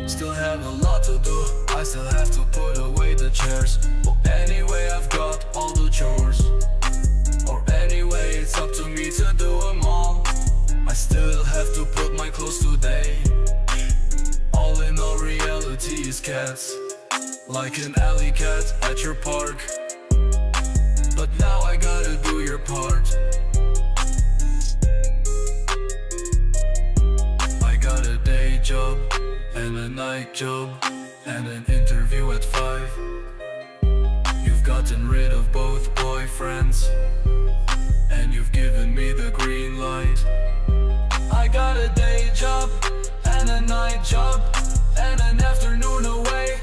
Still have a lot to do, I still have to put away the chairs. But anyway, I've got all the chores. Or anyway, it's up to me to do them all. I still have to put my clothes today. All in all, reality is cats, like an alley cat at your park. But now I gotta do your part. I got a day job and a night job and an interview at 5. You've gotten rid of both boyfriends and you've given me the green light. I got a day job and a night job and an afternoon away.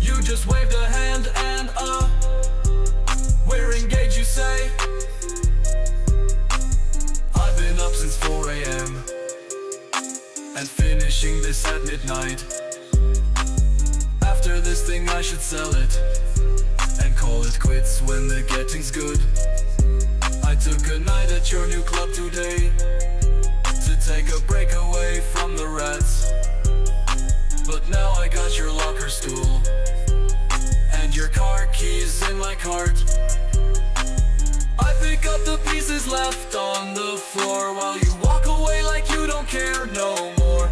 You just waved a hand and we're engaged, you say. I've been up since 4 a.m. and finishing this at midnight. After this thing I should sell it and call it quits when the getting's good. I took a night at your new club today to take a break away from the rats. But now I got your locker stool and your car keys in my cart. I pick up the pieces left on the floor while you walk away like you don't care no more.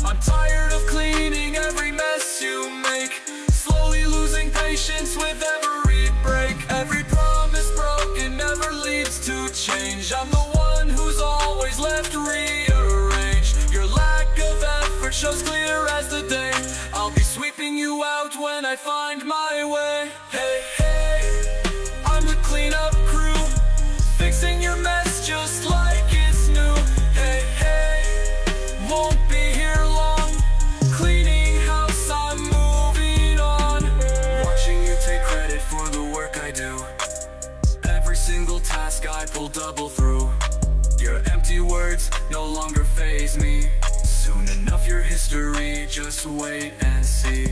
I'm tired of cleaning every mess you make, slowly losing patience with every break. Every promise broken never leads to change. I'm the one who's always left rearranged. Your lack of effort shows clear as the day. I'll be sweeping you out when I find my way. Hey, hey, I'm the cleanup crew, fixing your mess just like it's new. Hey, hey, won't be here long, cleaning house, I'm moving on. Watching you take credit for the work I do, every single task I pull double through. Your empty words no longer faze me. Soon enough your history, just wait and see.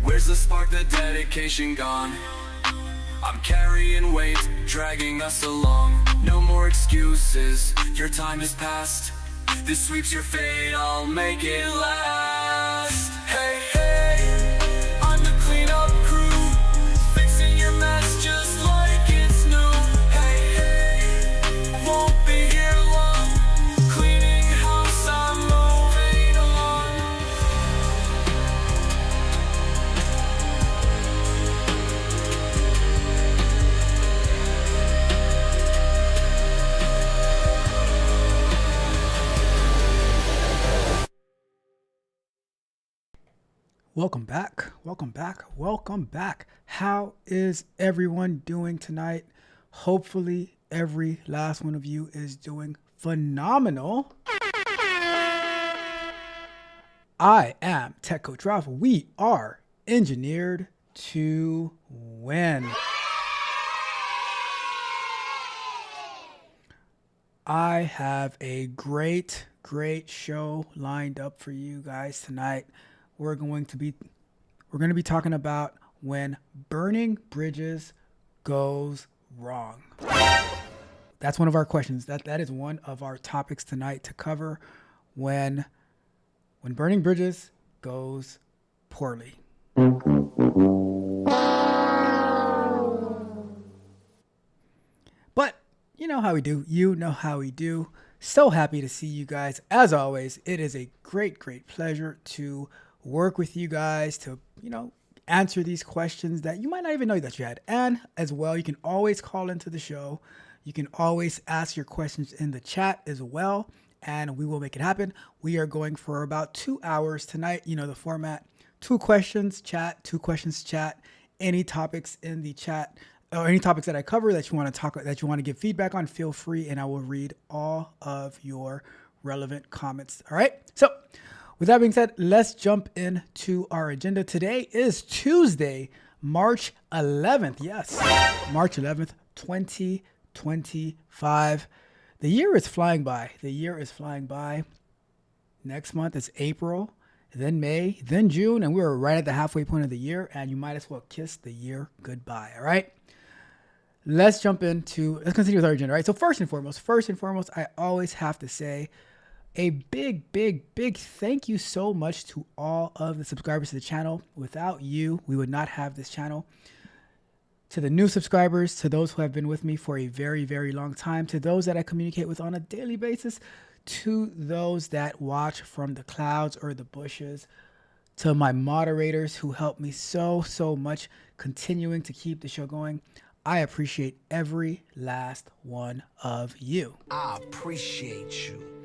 Where's the spark, the dedication gone? I'm carrying weight, dragging us along. No more excuses, your time is past. This sweeps your fate, I'll make it last. Hey, hey, I'm the cleanup crew, fixing your mess just like it's new. Hey, hey, won't be here long, cleaning house, I'm moving on. Welcome back, welcome back, welcome back. How is everyone doing tonight? Hopefully every last one of you is doing phenomenal. I am Tech Coach Ralph. We are engineered to win. I have a great show lined up for you guys tonight. We're going to be talking about when burning bridges goes wrong. That's one of our questions. That is one of our topics tonight to cover, when burning bridges goes poorly. But you know how we do. You know how we do. So happy to see you guys. As always, it is a great pleasure to work with you guys to, answer these questions that you might not even know that you had. And as well, you can always call into the show. You can always ask your questions in the chat as well, and we will make it happen. We are going for about 2 hours tonight. You know the format: 2 questions, chat, 2 questions, chat. Any topics in the chat or any topics that I cover that you want to talk, that you want to give feedback on, feel free, and I will read all of your relevant comments. All right. So with that being said, let's jump into our agenda. Today is Tuesday, March 11th. Yes, March 11th, 2025. The year is flying by. Next month is April, then May, then June, and we're right at the halfway point of the year, and you might as well kiss the year goodbye. All right. Let's continue with our agenda. Right. So first and foremost, I always have to say, A big thank you so much to all of the subscribers to the channel. Without you, we would not have this channel. To the new subscribers, to those who have been with me for a very long time, to those that I communicate with on a daily basis, to those that watch from the clouds or the bushes, to my moderators who help me so much continuing to keep the show going. I appreciate every last one of you. I appreciate you.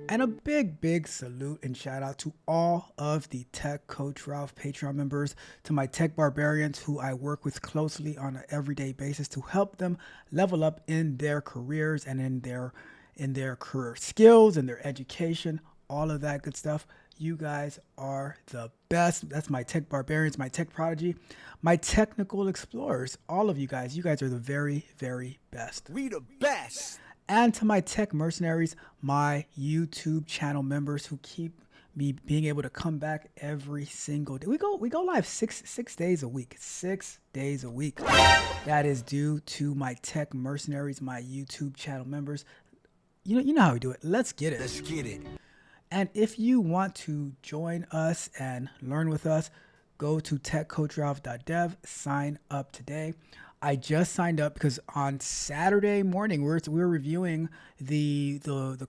And a big salute and shout out to all of the Tech Coach Ralph Patreon members, to my tech barbarians who I work with closely on an everyday basis to help them level up in their careers and in their career skills and their education, all of that good stuff. You guys are the best. That's my tech barbarians, my tech prodigy, my technical explorers. All of you guys are the very best. We the best. And to my tech mercenaries, my YouTube channel members who keep me being able to come back every single day. We go live six days a week. 6 days a week. That is due to my tech mercenaries, my YouTube channel members. You know how we do it. Let's get it. Let's get it. And if you want to join us and learn with us, go to techcoachralph.dev, sign up today. I just signed up because on Saturday morning we were reviewing the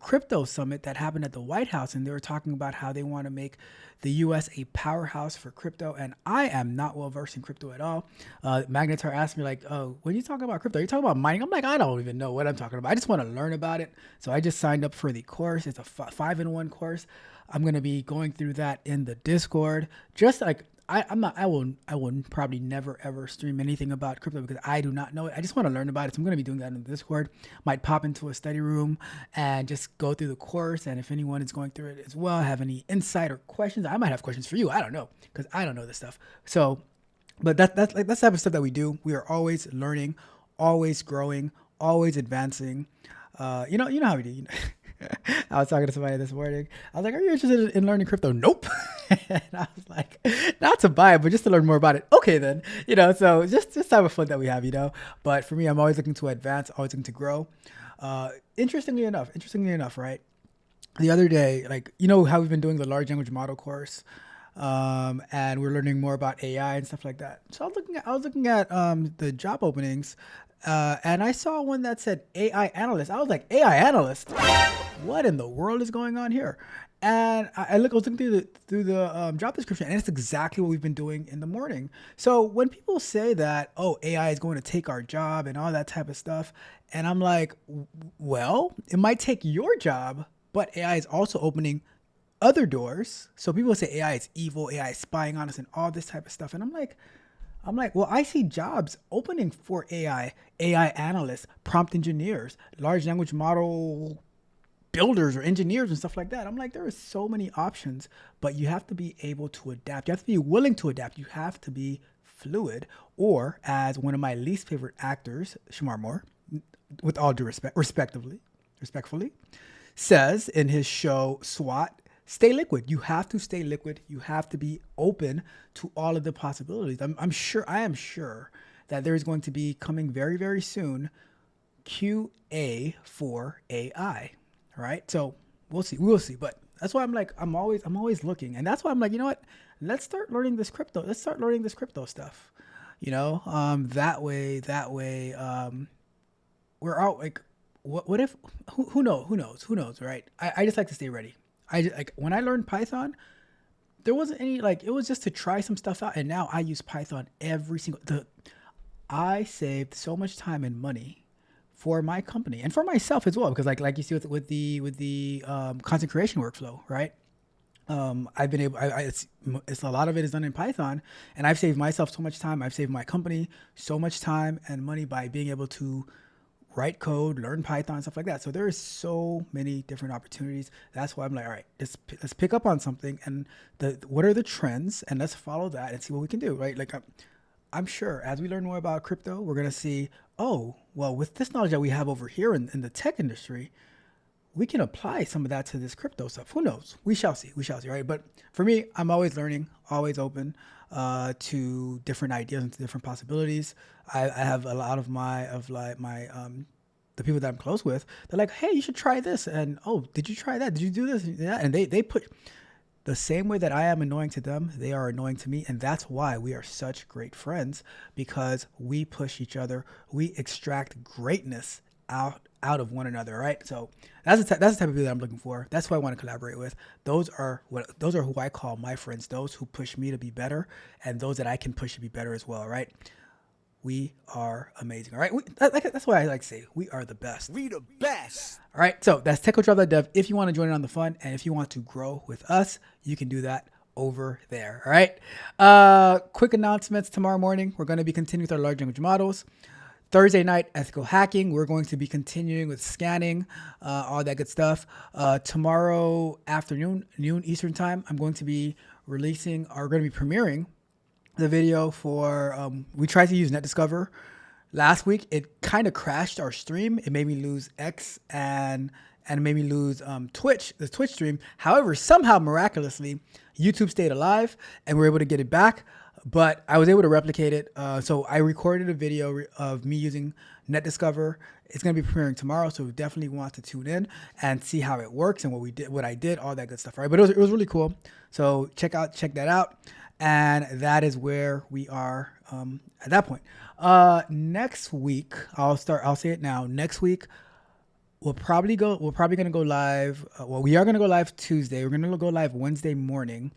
crypto summit that happened at the White House, and they were talking about how they want to make the U.S. a powerhouse for crypto. And I am not well versed in crypto at all. Magnetar asked me like, "Oh, when you talking about crypto, you talking about mining?" I'm like, I don't even know what I'm talking about. I just want to learn about it. So I just signed up for the course. It's a 5-in-1 course. I'm gonna be going through that in the Discord, just like. I will probably never ever stream anything about crypto because I do not know it. I just want to learn about it. So I'm going to be doing that in the Discord. Might pop into a study room and just go through the course. And if anyone is going through it as well, have any insight or questions, I might have questions for you. I don't know because I don't know this stuff. So, but that's the type of stuff that we do. We are always learning, always growing, always advancing. You know how we do. I was talking to somebody this morning. I was like, "Are you interested in learning crypto?" Nope. And I was like, "Not to buy it, but just to learn more about it." Okay, then. So just type of fun that we have. But for me, I'm always looking to advance, always looking to grow. Interestingly enough, right? The other day, like how we've been doing the large language model course, and we're learning more about AI and stuff like that. So I was looking at the job openings. And I saw one that said AI analyst. I was like, AI analyst? What in the world is going on here? And I was looking through the job description, and it's exactly what we've been doing in the morning. So when people say that, oh, AI is going to take our job and all that type of stuff, and I'm like, well, it might take your job, but AI is also opening other doors. So people say AI is evil, AI is spying on us, and all this type of stuff. And I'm like, well, I see jobs opening for AI analysts, prompt engineers, large language model builders or engineers and stuff like that. I'm like, there are so many options, but you have to be able to adapt. You have to be willing to adapt. You have to be fluid, or as one of my least favorite actors, Shamar Moore, with all due respect, respectfully, says in his show SWAT, stay liquid. You have to stay liquid. You have to be open to all of the possibilities. I am sure that there is going to be coming very soon QA for AI. All right. So we'll see. But that's why I'm always looking. And that's why I'm like, you know what? Let's start learning this crypto. Let's start learning this crypto stuff. That way, we're out. Like, what if, who knows, right? I just like to stay ready. When I learned Python, there wasn't any, it was just to try some stuff out. And now I use Python I saved so much time and money for my company and for myself as well, because like you see with the content creation workflow, right? I've been able, it's a lot of it is done in Python, and I've saved myself so much time. I've saved my company so much time and money by being able to write code, learn Python, stuff like that. So there is so many different opportunities. That's why I'm like, all right, let's pick up on something, and what are the trends, and let's follow that and see what we can do, right? Like I'm sure as we learn more about crypto, we're gonna see, oh, well, with this knowledge that we have over here in the tech industry, we can apply some of that to this crypto stuff. Who knows? We shall see, right? But for me, I'm always learning, always open to different ideas and to different possibilities. I have a lot of my the people that I'm close with, they're like, hey, you should try this. And, oh, did you try that? Did you do this? Yeah. And they put the same way that I am annoying to them, they are annoying to me. And that's why we are such great friends, because we push each other. We extract greatness out of one another, right? So that's the type of people that I'm looking for. That's who I want to collaborate with. Those are who I call my friends, those who push me to be better and those that I can push to be better as well, right? We are amazing, all right? That's why I like to say we are the best. We the best. All right, so that's techcoachdrive.dev. If you want to join in on the fun and if you want to grow with us, you can do that over there, all right? Quick announcements. Tomorrow morning, we're going to be continuing with our large language models. Thursday night, ethical hacking. We're going to be continuing with scanning, all that good stuff. Tomorrow afternoon, noon Eastern time, I'm going to be premiering the video for, we tried to use NetDiscover last week. It kind of crashed our stream. It made me lose X and it made me lose the Twitch stream. However, somehow miraculously, YouTube stayed alive and we were able to get it back. But I was able to replicate it. So I recorded a video of me using NetDiscover. It's going to be premiering tomorrow. So we definitely want to tune in and see how it works and what I did, all that good stuff. Right. But it was really cool. So check that out. And that is where we are at that point. Next week, I'll say it now. Next week, we're probably going to go live. We are going to go live Tuesday. We're going to go live Wednesday morning.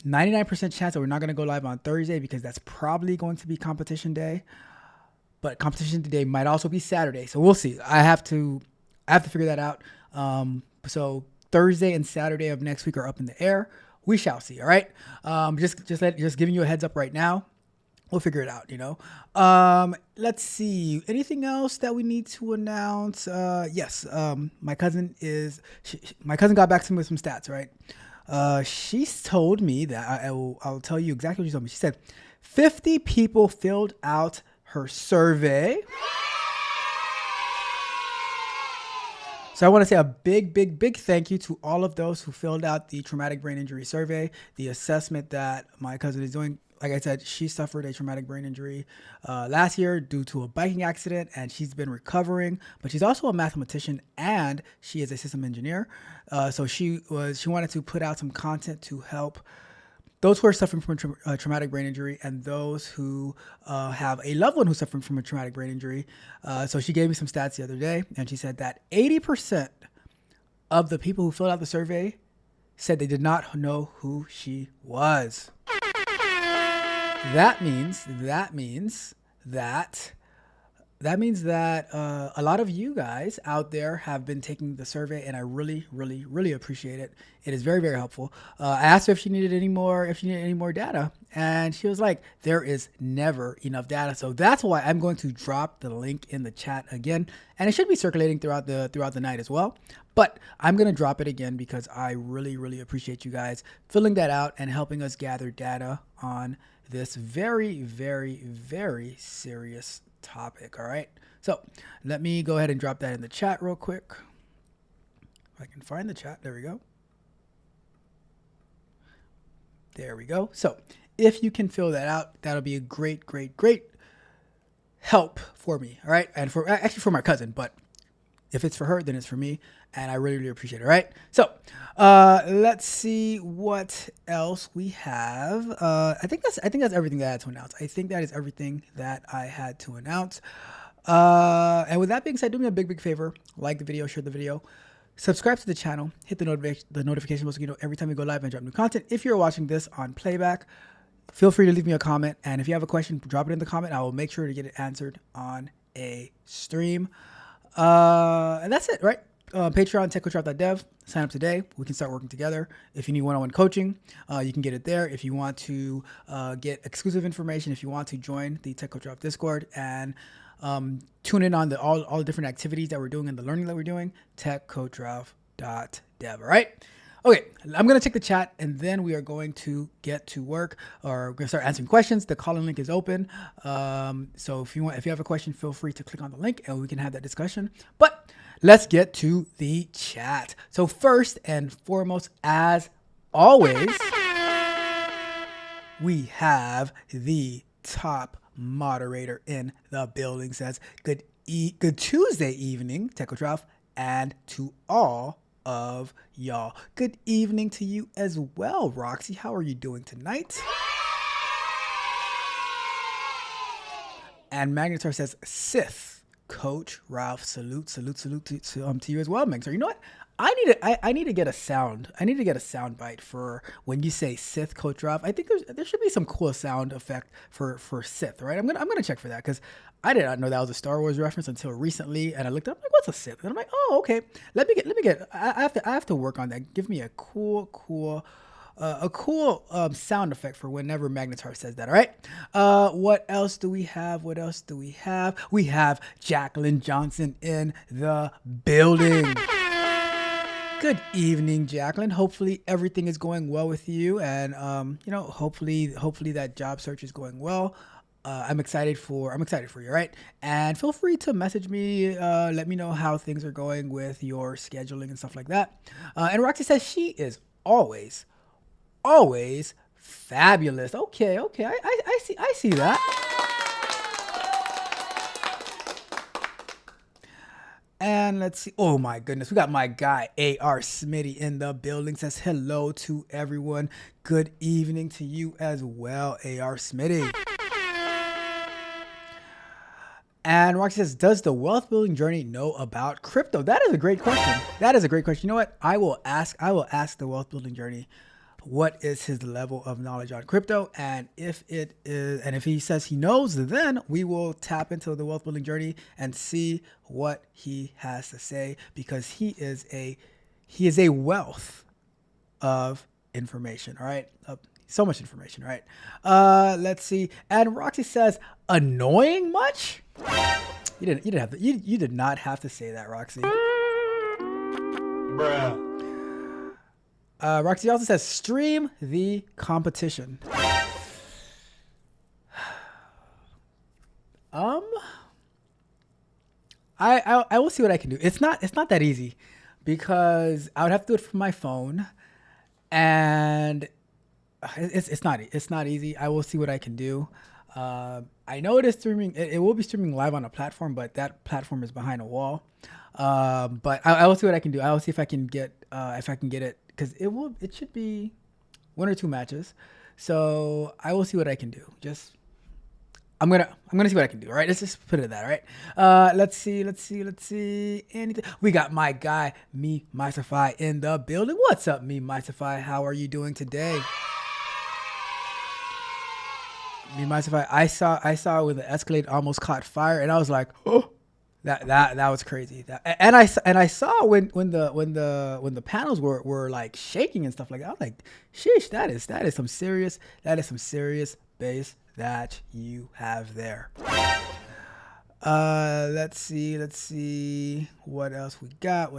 99% chance that we're not going to go live on Thursday because that's probably going to be competition day. But competition day might also be Saturday. So we'll see. I have to figure that out. So Thursday and Saturday of next week are up in the air. We shall see. All right. Just giving you a heads up right now. We'll figure it out, you know. Let's see. Anything else that we need to announce? Yes. My cousin got back to me with some stats, right? She told me that I'll tell you exactly what she told me. She said 50 people filled out her survey. So I want to say a big thank you to all of those who filled out the traumatic brain injury survey, the assessment that my cousin is doing. Like I said, she suffered a traumatic brain injury last year due to a biking accident, and she's been recovering. But she's also a mathematician, and she is a system engineer. So she wanted to put out some content to help those who are suffering from a traumatic brain injury and those who have a loved one who's suffering from a traumatic brain injury. So she gave me some stats the other day, and she said that 80% of the people who filled out the survey said they did not know who she was. That means that a lot of you guys out there have been taking the survey, and I really appreciate it. It is very helpful. I asked her if she needed any more data, and she was like, "There is never enough data." So that's why I'm going to drop the link in the chat again, and it should be circulating throughout the night as well. But I'm going to drop it again because I really appreciate you guys filling that out and helping us gather data on this very serious topic. All right. So let me go ahead and drop that in the chat real quick. If I can find the chat. There we go. There we go. So if you can fill that out, that'll be a great help for me. All right. And for my cousin, but if it's for her, then it's for me. And I really appreciate it. All right. So let's see what else we have. I think that's everything that I had to announce. I think that is everything that I had to announce. And with that being said, do me a big favor. Like the video, share the video, subscribe to the channel, hit the notification bell so you know every time we go live and drop new content. If you're watching this on playback, feel free to leave me a comment. And if you have a question, drop it in the comment. I will make sure to get it answered on a stream. And that's it, right? Patreon, techcoachdrive.dev. Sign up today. We can start working together. If you need one-on-one coaching, you can get it there. If you want to get exclusive information, if you want to join the Tech Coach Drive Discord and tune in on all the different activities that we're doing and the learning that we're doing, techcoachdrive.dev. All right. Okay, I'm going to check the chat, and then we are going to get to work, or we're going to start answering questions. The call-in link is open. So if you have a question, feel free to click on the link, and we can have that discussion. But let's get to the chat. So first and foremost, as always, we have the top moderator in the building. Says, good good Tuesday evening, Techotrough, and to all of y'all. Good evening to you as well, Roxy. How are you doing tonight? And Magnetar says, Sith, Coach Ralph, salute to you as well, Magnetar. You know what? I need to get a sound. I need to get a sound bite for when you say Sith, Coach Ralph. I think there should be some cool sound effect for Sith, right? I'm gonna check for that because I did not know that was a Star Wars reference until recently, and I looked up like, what's a Sith? And I'm like, oh, okay. Let me get. I have to work on that. Give me a cool sound effect for whenever Magnetar says that. All right. What else do we have? We have Jacqueline Johnson in the building. Good evening, Jacqueline. Hopefully everything is going well with you, and hopefully that job search is going well. I'm excited for you, right? And feel free to message me, let me know how things are going with your scheduling and stuff like that. And Roxy says she is always fabulous. Okay, I see that. And let's see. Oh my goodness, we got my guy A.R. Smitty in the building. Says hello to everyone. Good evening to you as well, A.R. Smitty. And Roxy says, does the wealth building journey know about crypto? That is a great question. You know what? I will ask the wealth building journey what is his level of knowledge on crypto, and if he says he knows, then we will tap into the wealth building journey and see what he has to say, because he is a wealth of information. All right, so much information. All right, let's see. And Roxy says, annoying much? You did not have to say that, Roxy. Bruh. Roxy also says, stream the competition. I will see what I can do. It's not that easy, because I would have to do it from my phone, and it's not easy. I will see what I can do. I know it is streaming. It will be streaming live on a platform, but that platform is behind a wall. But I will see what I can do. I will see if I can get it, because it should be 1 or 2 matches. So I will see what I can do. I'm gonna see what I can do. All right, let's just put it at that. All right. Let's see. Anything? We got my guy Me Mysify in the building. What's up, Me Mysify? How are you doing today? Me Mysify. I saw when the Escalade almost caught fire, and I was like, oh. That was crazy. And I saw when the panels were like shaking and stuff like that. I was like, sheesh, that is some serious base that you have there. Let's see what else we got.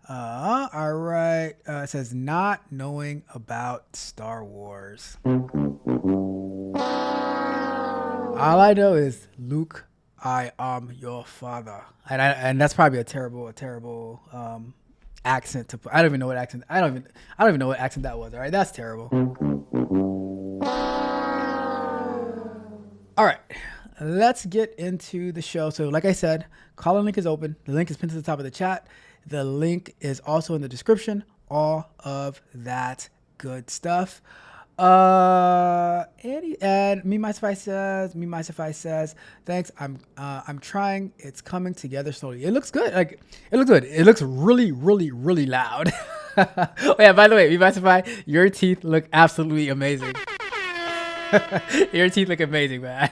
All right. It says not knowing about Star Wars. All I know is Luke, I am your father, and that's probably a terrible accent to put. I don't even know what accent. I don't even know what accent that was. All right, that's terrible. All right, let's get into the show. So, like I said, call-in link is open. The link is pinned to the top of the chat. The link is also in the description. All of that good stuff. And Me Mysify says, thanks. I'm trying. It's coming together slowly. It looks good. It looks really, really, really loud. Oh yeah, by the way, Me Mysify, your teeth look absolutely amazing. Your teeth look amazing, man.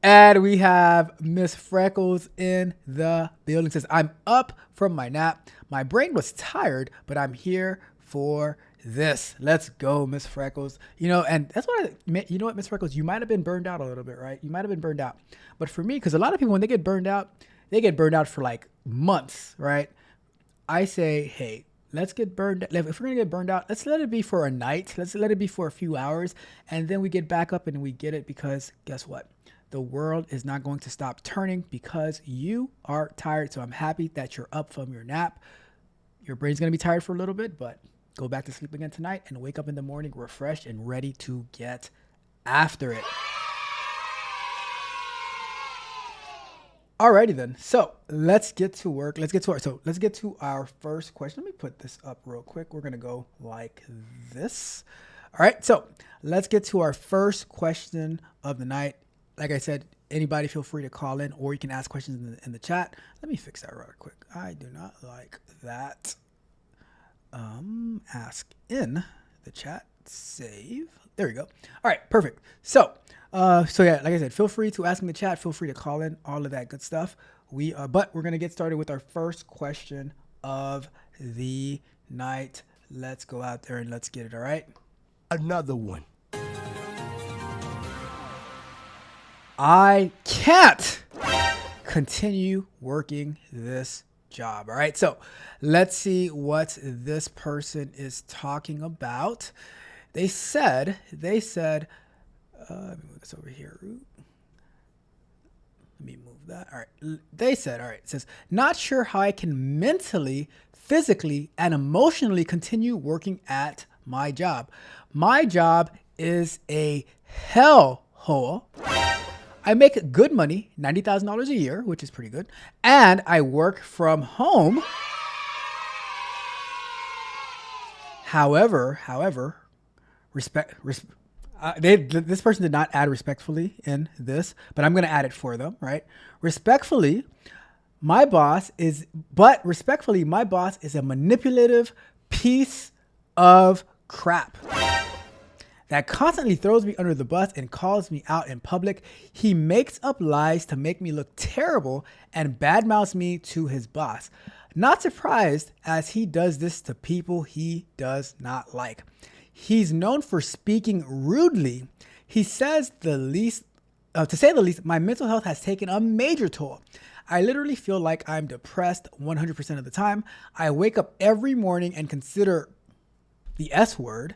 And we have Miss Freckles in the building. Says, I'm up from my nap. My brain was tired, but I'm here for this. Let's go, Miss Freckles. And that's what Miss Freckles, you might have been burned out a little bit, right? You might have been burned out. But for me, because a lot of people, when they get burned out for like months, right? I say, hey, let's get burned. If we're going to get burned out, let's let it be for a night. Let's let it be for a few hours. And then we get back up and we get it, because guess what? The world is not going to stop turning because you are tired. So I'm happy that you're up from your nap. Your brain's going to be tired for a little bit, but go back to sleep again tonight and wake up in the morning refreshed and ready to get after it. Alrighty then. So let's get to work. Let's get to our first question. Let me put this up real quick. We're gonna go like this. All right. So let's get to our first question of the night. Like I said, anybody feel free to call in, or you can ask questions in the chat. Let me fix that real quick. I do not like that. Ask in the chat. Save. There we go. All right, perfect. So yeah, like I said, feel free to ask in the chat. Feel free to call in. All of that good stuff. But we're gonna get started with our first question of the night. Let's go out there and let's get it. All right. Another one. I can't continue working this job. All right. So let's see what this person is talking about. They said, let me move this over here. Let me move that. All right. They said, all right, it says, not sure how I can mentally, physically, and emotionally continue working at my job. My job is a hellhole. I make good money, $90,000 a year, which is pretty good. And I work from home. However, this person did not add respectfully in this, but I'm going to add it for them, right? Respectfully, my boss is a manipulative piece of crap that constantly throws me under the bus and calls me out in public. He makes up lies to make me look terrible and badmouths me to his boss. Not surprised, as he does this to people he does not like. He's known for speaking rudely. He says to say the least, my mental health has taken a major toll. I literally feel like I'm depressed 100% of the time. I wake up every morning and consider the S word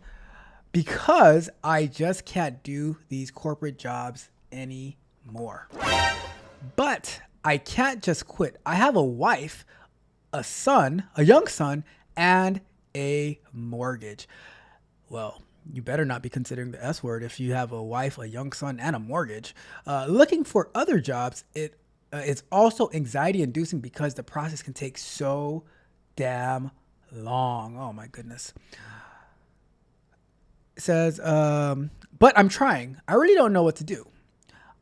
because I just can't do these corporate jobs anymore. But I can't just quit. I have a wife, a young son, and a mortgage. Well, you better not be considering the S word if you have a wife, a young son, and a mortgage. Looking for other jobs, it's also anxiety inducing because the process can take so damn long. Oh my goodness. It says, but I'm trying. I really don't know what to do.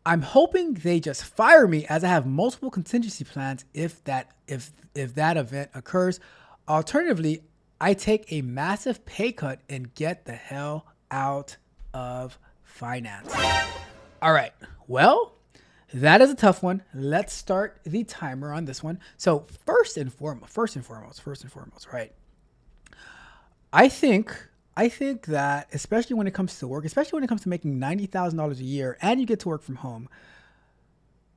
I'm hoping they just fire me, as I have multiple contingency plans if that event occurs. Alternatively, I take a massive pay cut and get the hell out of finance. All right. Well, that is a tough one. Let's start the timer on this one. So first and foremost, right? I think that especially when it comes to work, especially when it comes to making $90,000 a year and you get to work from home,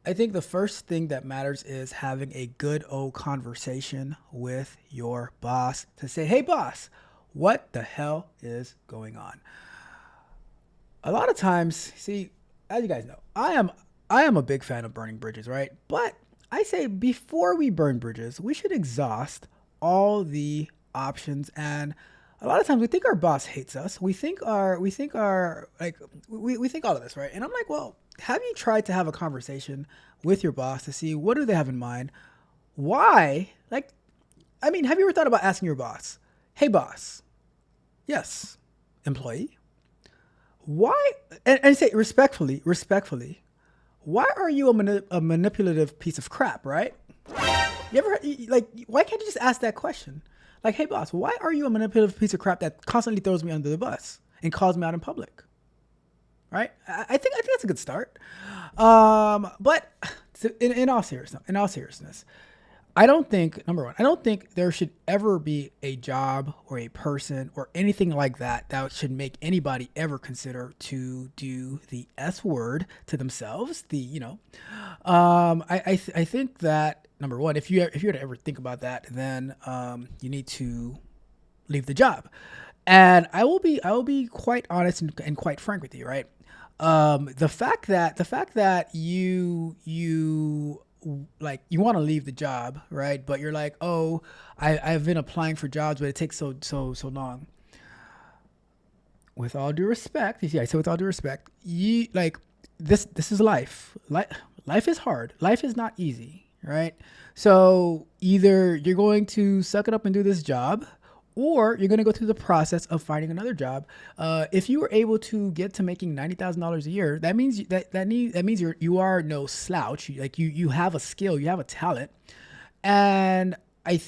I think the first thing that matters is having a good old conversation with your boss to say, hey boss, what the hell is going on? A lot of times, see, as you guys know, I am a big fan of burning bridges, right? But I say before we burn bridges, we should exhaust all the options. And a lot of times we think our boss hates us. We think all of this, right? And I'm like, well, have you tried to have a conversation with your boss to see what do they have in mind? Why? Have you ever thought about asking your boss, hey boss, yes, employee, why? And say respectfully, why are you a manipulative piece of crap, right? You ever, why can't you just ask that question? Like, hey boss, why are you a manipulative piece of crap that constantly throws me under the bus and calls me out in public? Right? I think that's a good start. But in all seriousness, I don't think there should ever be a job or a person or anything like that should make anybody ever consider to do the S word to themselves. I think that number one, if you were to ever think about that, then you need to leave the job. And I will be quite honest and quite frank with you, right? The fact that you want to leave the job, right? But you're like, oh, I've been applying for jobs, but it takes so long. With all due respect, you see, I say with all due respect, this is life. Life is hard. Life is not easy, right? So either you're going to suck it up and do this job, or you're going to go through the process of finding another job. If you were able to get to making $90,000 a year, that means that means you are no slouch. You have a skill, you have a talent, and I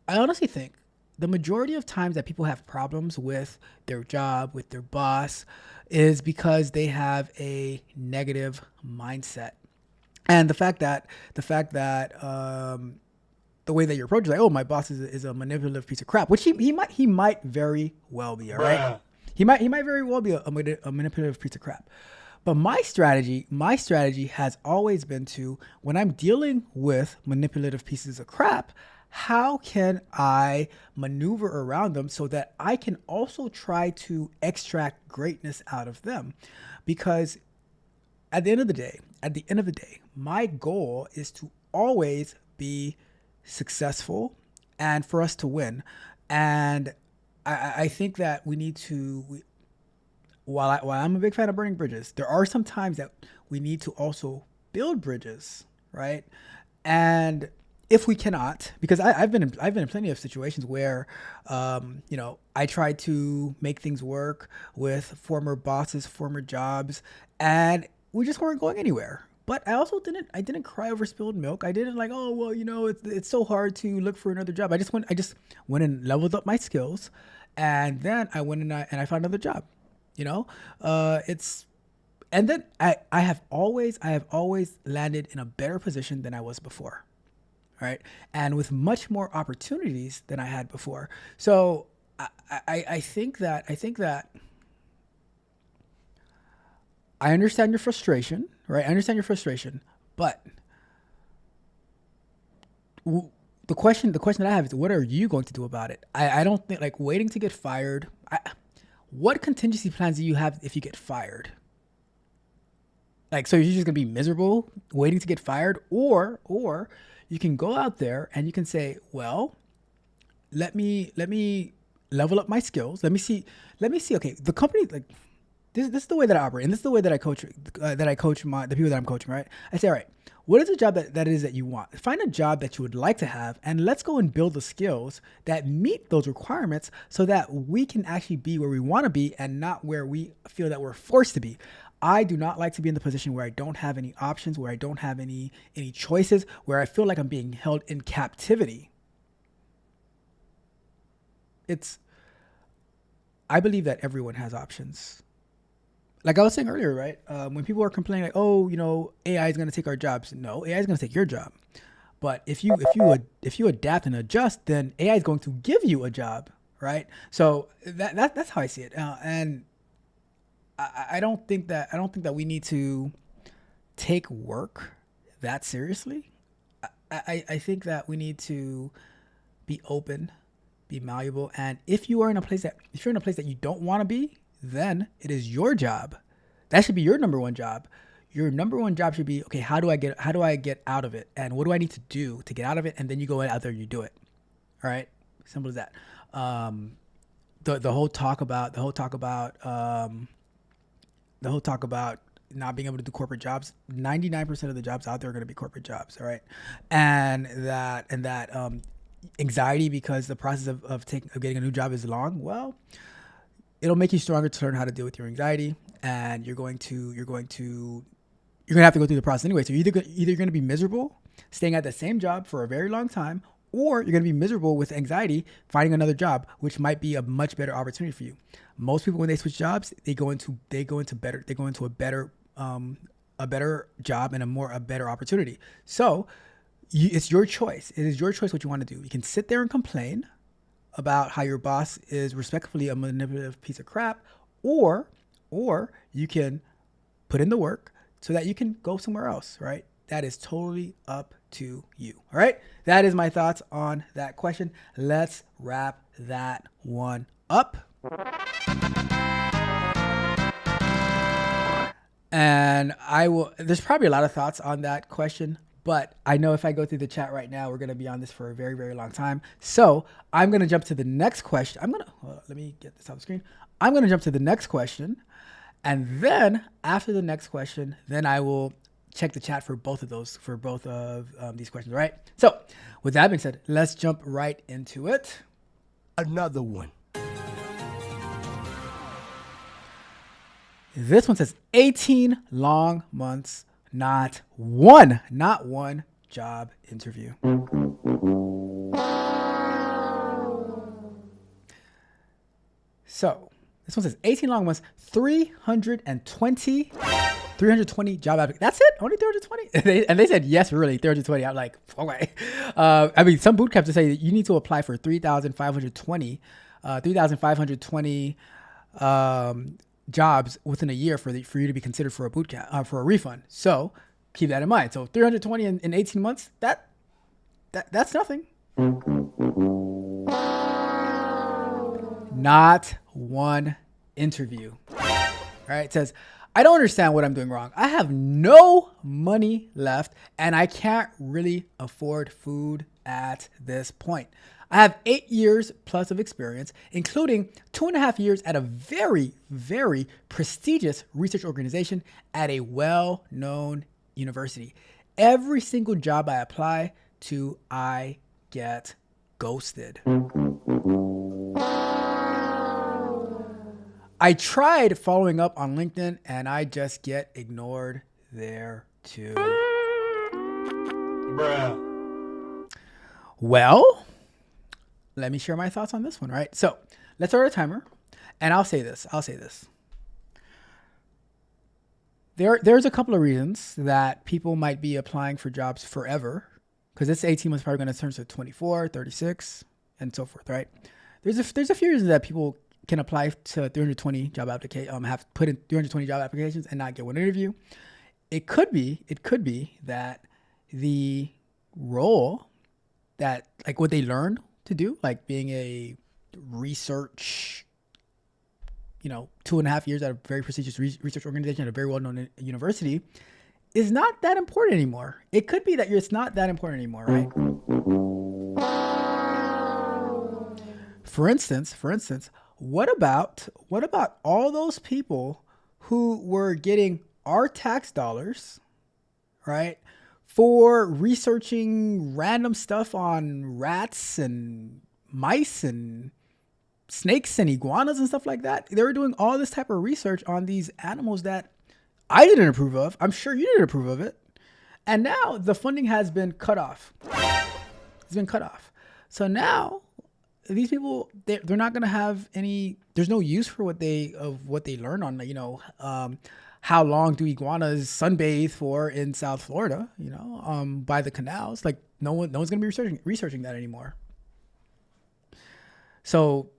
honestly think the majority of times that people have problems with their job, with their boss, is because they have a negative mindset. And the fact that the way that you approach it, like, oh, my boss is a manipulative piece of crap, which he might very well be, all right? Bruh. He might very well be a manipulative piece of crap. But my strategy has always been to, when I'm dealing with manipulative pieces of crap, how can I maneuver around them so that I can also try to extract greatness out of them? Because at the end of the day, my goal is to always be successful and for us to win. And I think that we need to, while I'm a big fan of burning bridges, there are some times that we need to also build bridges, right? And if we cannot, because I've been in plenty of situations where, I tried to make things work with former bosses, former jobs, and we just weren't going anywhere. But I also didn't cry over spilled milk. I didn't like, oh, well, it's so hard to look for another job. I just went and leveled up my skills, and then I went and I found another job. And then I have always landed in a better position than I was before. Right. And with much more opportunities than I had before. So I think that I understand your frustration, right? I understand your frustration, but the question that I have is, what are you going to do about it? I don't think, like, waiting to get fired. What contingency plans do you have if you get fired? Like, so you're just gonna be miserable waiting to get fired, or you can go out there and you can say, well, let me level up my skills. Let me see. Okay, the company, like, this is the way that I operate, and this is the way that I coach the people that I'm coaching. Right? I say, all right, what is the job that is that you want? Find a job that you would like to have, and let's go and build the skills that meet those requirements, so that we can actually be where we want to be and not where we feel that we're forced to be. I do not like to be in the position where I don't have any options, where I don't have any choices, where I feel like I'm being held in captivity. I believe that everyone has options. Like I was saying earlier, right? When people are complaining, like, oh, AI is going to take our jobs. No, AI is going to take your job. But if you adapt and adjust, then AI is going to give you a job, right? So that's how I see it. And I don't think that we need to take work that seriously. I think that we need to be open, be malleable, and if you're in a place that you don't want to be, then it is your job. That should be your number one job. Your number one job should be, okay, how do I get out of it, and what do I need to do to get out of it? And then you go out there and you do it. All right, simple as that. The whole talk about not being able to do corporate jobs, 99% of the jobs out there are going to be corporate jobs, all right? And that anxiety because the process of getting a new job is long, well, it'll make you stronger to learn how to deal with your anxiety, and you're going to have to go through the process anyway. So you're either going to be miserable staying at the same job for a very long time, or you're going to be miserable with anxiety finding another job, which might be a much better opportunity for you. Most people, when they switch jobs, they go into a better job and a better opportunity. So it's your choice. It is your choice what you want to do. You can sit there and complain about how your boss is respectfully a manipulative piece of crap, or you can put in the work so that you can go somewhere else, right? That is totally up to you. All right. That is my thoughts on that question. Let's wrap that one up. And there's probably a lot of thoughts on that question, but I know if I go through the chat right now, we're going to be on this for a very, very long time. So I'm going to jump to the next question. Let me get this off the screen. I'm going to jump to the next question. And then after the next question, then I will check the chat for both of those, for both of these questions, right? So with that being said, let's jump right into it. Another one. This one says 18 long months, not one job interview. So this one says 18 long months, 320 job applications. That's it? Only 320? And they said, yes, really, 320. I'm like, okay. I mean, some boot camps say that you need to apply for 3,520 jobs within a year for you to be considered for a boot camp, for a refund. So keep that in mind. So 320 in 18 months, that's nothing. Not one interview. All right. It says, I don't understand what I'm doing wrong. I have no money left and I can't really afford food at this point. I have 8 years plus of experience, including 2.5 years at a very, very prestigious research organization at a well-known university. Every single job I apply to, I get ghosted. I tried following up on LinkedIn and I just get ignored there too. Bruh. Well, let me share my thoughts on this one, right? So let's start a timer and I'll say this. There's a couple of reasons that people might be applying for jobs forever, because this 18 months is probably going to turn to 24, 36 and so forth, right? There's a few reasons that people can apply to 320 job applications, have put in 320 job applications and not get one interview. It could be that the role that, like what they learned to do, like being a research, 2.5 years at a very prestigious research organization at a very well-known university, is not that important anymore. It could be that it's not that important anymore, right? For instance, what about all those people who were getting our tax dollars, right, for researching random stuff on rats and mice and snakes and iguanas and stuff like that? They were doing all this type of research on these animals that I didn't approve of. I'm sure you didn't approve of it. And now the funding has been cut off. It's been cut off. So now these people, they're not going to have any, there's no use for what they learn on, how long do iguanas sunbathe for in South Florida, by the canals. Like no one's going to be researching that anymore. So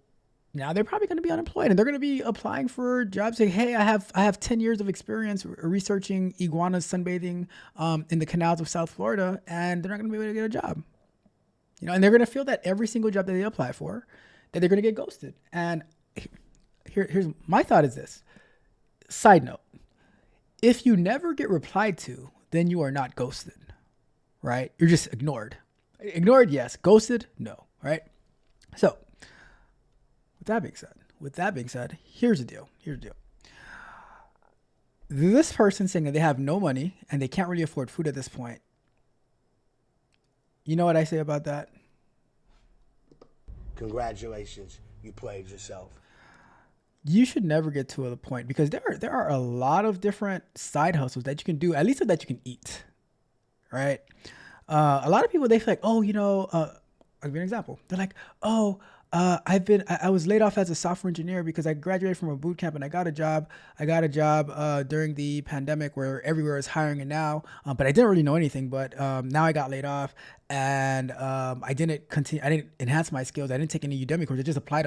now they're probably going to be unemployed and they're going to be applying for jobs saying, hey, I have 10 years of experience researching iguanas sunbathing in the canals of South Florida, and they're not going to be able to get a job. And they're going to feel that every single job that they apply for, that they're going to get ghosted. And here's my thought is this. Side note, if you never get replied to, then you are not ghosted, right? You're just ignored. Ignored, yes. Ghosted, no, right? So with that being said, here's the deal. This person saying that they have no money and they can't really afford food at this point. You know what I say about that? Congratulations, you played yourself. You should never get to a point, because there are a lot of different side hustles that you can do, at least so that you can eat, right? A lot of people, they feel like, I'll give you an example. They're like, I was laid off as a software engineer because I graduated from a boot camp and I got a job during the pandemic where everywhere is hiring, and now, but I didn't really know anything, but now I got laid off and I didn't enhance my skills. I didn't take any Udemy courses. I just applied,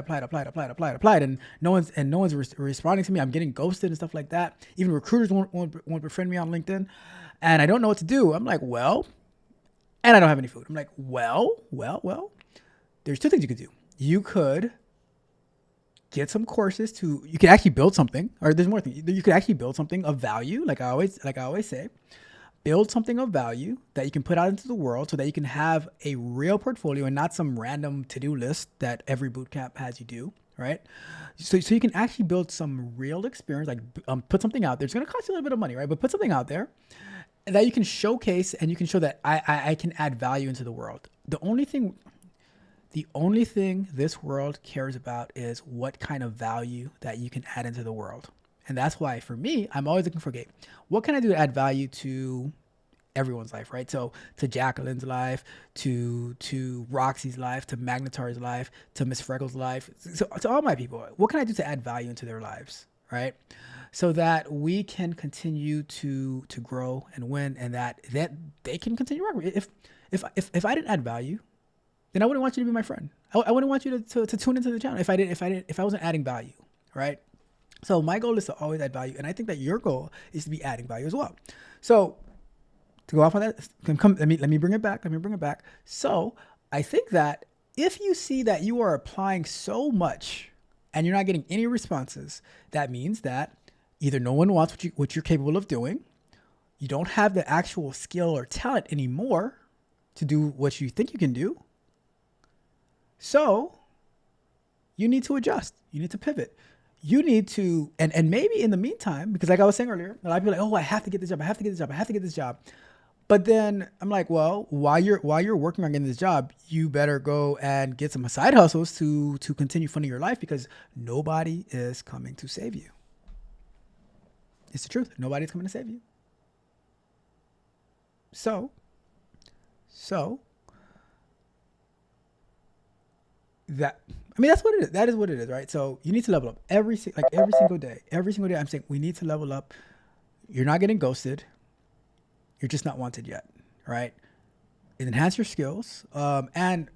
and no one's responding to me. I'm getting ghosted and stuff like that. Even recruiters won't befriend me on LinkedIn, and I don't know what to do. I'm like, well, and I don't have any food. I'm like, well, there's two things you could do. You could get some courses you could actually build something, or there's more things. You could actually build something of value. Like I always say, build something of value that you can put out into the world so that you can have a real portfolio and not some random to-do list that every bootcamp has you do, right? So you can actually build some real experience, like put something out there. It's going to cost you a little bit of money, right? But put something out there that you can showcase and you can show that I can add value into the world. The only thing this world cares about is what kind of value that you can add into the world. And that's why for me, I'm always looking for, okay, what can I do to add value to everyone's life, right? So to Jacqueline's life, to Roxy's life, to Magnetar's life, to Miss Freckles' life, so to all my people, what can I do to add value into their lives, right? So that we can continue to grow and win, and that they can continue working. If I didn't add value, then I wouldn't want you to be my friend. I wouldn't want you to tune into the channel if I wasn't adding value, right? So my goal is to always add value, and I think that your goal is to be adding value as well. So to go off on that, let me bring it back. So I think that if you see that you are applying so much and you're not getting any responses, that means that either no one wants what you're capable of doing, you don't have the actual skill or talent anymore to do what you think you can do. So you need to adjust. You need to pivot. You need to, and maybe in the meantime, because like I was saying earlier, a lot of people are like, oh, I have to get this job. I have to get this job. But then I'm like, well, while you're working on getting this job, you better go and get some side hustles to continue funding your life, because nobody is coming to save you. It's the truth. Nobody's coming to save you. So that's what it is. That is what it is, right? So you need to level up every single day. Every single day, I'm saying we need to level up. You're not getting ghosted. You're just not wanted yet, right? Enhance your skills. And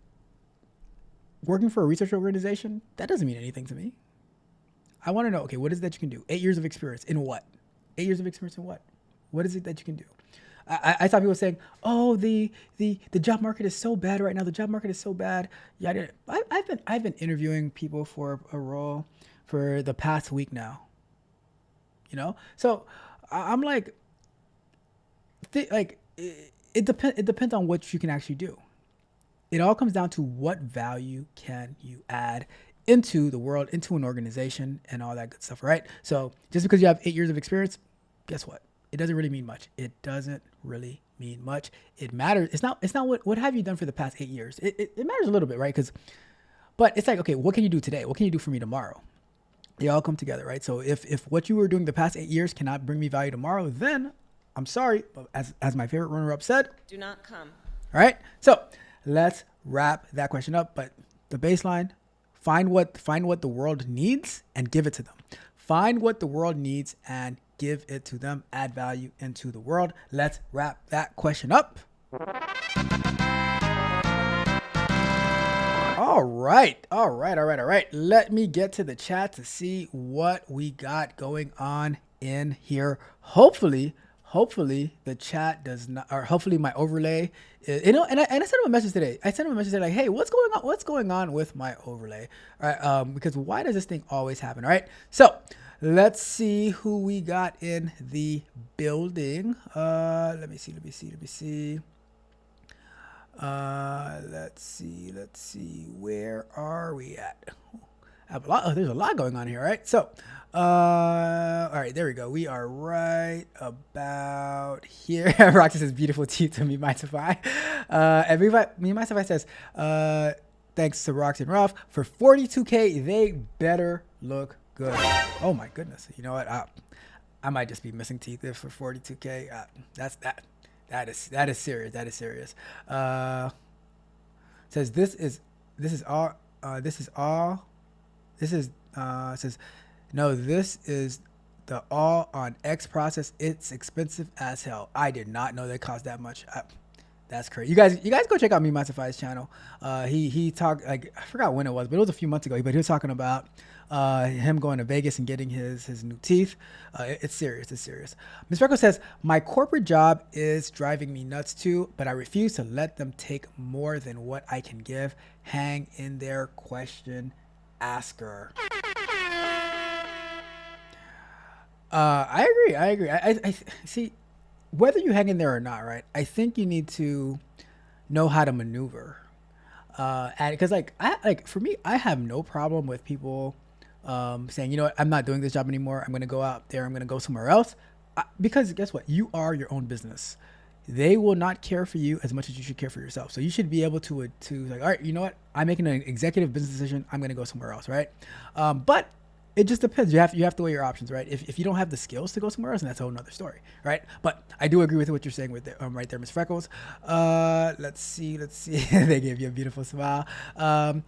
working for a research organization, that doesn't mean anything to me. I want to know, okay, what is it that you can do? 8 years of experience in what? 8 years of experience in what? What is it that you can do? I saw people saying, oh, the job market is so bad right now. The job market is so bad. Yeah, I've been interviewing people for a role for the past week now. You know, so I'm like, it depends on what you can actually do. It all comes down to what value can you add into the world, into an organization, and all that good stuff, right? So just because you have 8 years of experience, guess what? It doesn't really mean much. It doesn't really mean much. It matters. It's not what have you done for the past 8 years? It matters a little bit, right? But it's like, okay, what can you do today? What can you do for me tomorrow? They all come together, right? So if what you were doing the past 8 years cannot bring me value tomorrow, then I'm sorry, but as my favorite runner-up said, do not come. All right. So let's wrap that question up. But the baseline, find what the world needs and give it to them. Find what the world needs and give it to them. Add value into the world. Let's wrap that question up. All right. Let me get to the chat to see what we got going on in here. Hopefully the chat does not, or hopefully my overlay, and I sent him a message today. Like, hey, what's going on with my overlay? All right. Because why does this thing always happen? All right. So let's see who we got in the building. Let me see. Let's see. Where are we at? There's a lot going on here, right? So, all right, there we go. We are right about here. Roxy says, beautiful teeth to me, Mystify. And me, Mystify says, thanks to Roxy and Ralph for 42K. They better look good. Oh my goodness. You know what? I might just be missing teeth there for 42K. That is serious. Says this is the all on X process. It's expensive as hell. I did not know they cost that much. That's crazy. You guys go check out Me Massify's channel. He talked, like, I forgot when it was, but it was a few months ago. But he was talking about him going to Vegas and getting his new teeth. It's serious. Ms. Freckles says, my corporate job is driving me nuts too, but I refuse to let them take more than what I can give. Hang in there, question asker. I agree. I see, whether you hang in there or not, right? I think you need to know how to maneuver. And because for me, I have no problem with people saying, you know what, I'm not doing this job anymore. I'm going to go out there. I'm going to go somewhere else. because guess what? You are your own business. They will not care for you as much as you should care for yourself. So you should be able to like, all right, you know what? I'm making an executive business decision. I'm going to go somewhere else, right? But it just depends. You have to weigh your options, right? If you don't have the skills to go somewhere else, then that's a whole nother story, right? But I do agree with what you're saying with right there, Miss Freckles. Let's see. They gave you a beautiful smile. And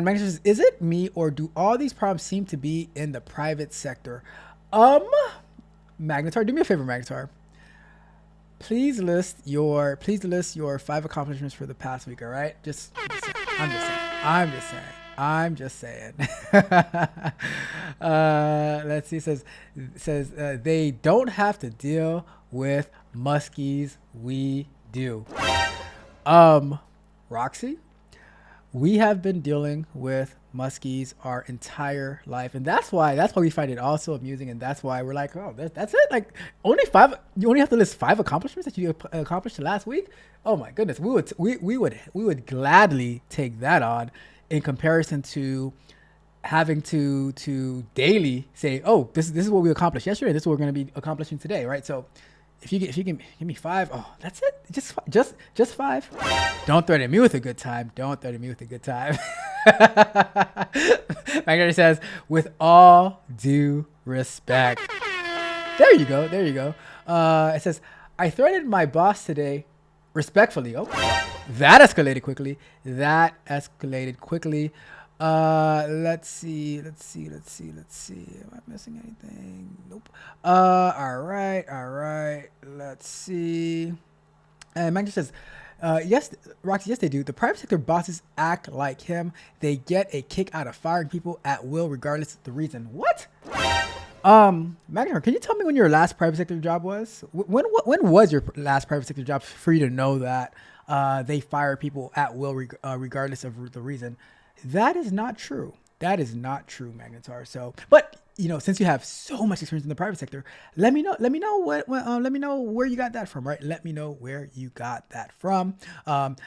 my question is it me or do all these problems seem to be in the private sector? Magnetar, do me a favor, Magnetar. Please list your 5 accomplishments for the past week. All right, I'm just saying. Let's see. It says they don't have to deal with muskies. We do. Roxy, we have been dealing with muskies our entire life, and that's why we find it also amusing, and that's why we're like, oh, that's it. Like you only have to list 5 accomplishments that you accomplished last week. Oh my goodness, we would gladly take that on in comparison to having to daily say, oh, this is what we accomplished yesterday, this is what we're going to be accomplishing today, right? So if you can give me 5, oh, that's it. Just 5. Don't threaten me with a good time. Magnetar says, with all due respect. There you go. It says, I threatened my boss today respectfully. Oh, that escalated quickly. Let's see. Am I missing anything? Nope. All right. Let's see. And Magnetar says, yes, Roxy, yes, they do. The private sector bosses act like him. They get a kick out of firing people at will, regardless of the reason. What? Magnetar, can you tell me when your last private sector job was? When was your last private sector job for you to know that they fire people at will, regardless of the reason? That is not true. Magnetar. So, but since you have so much experience in the private sector, let me know where you got that from, right? Let me know where you got that from.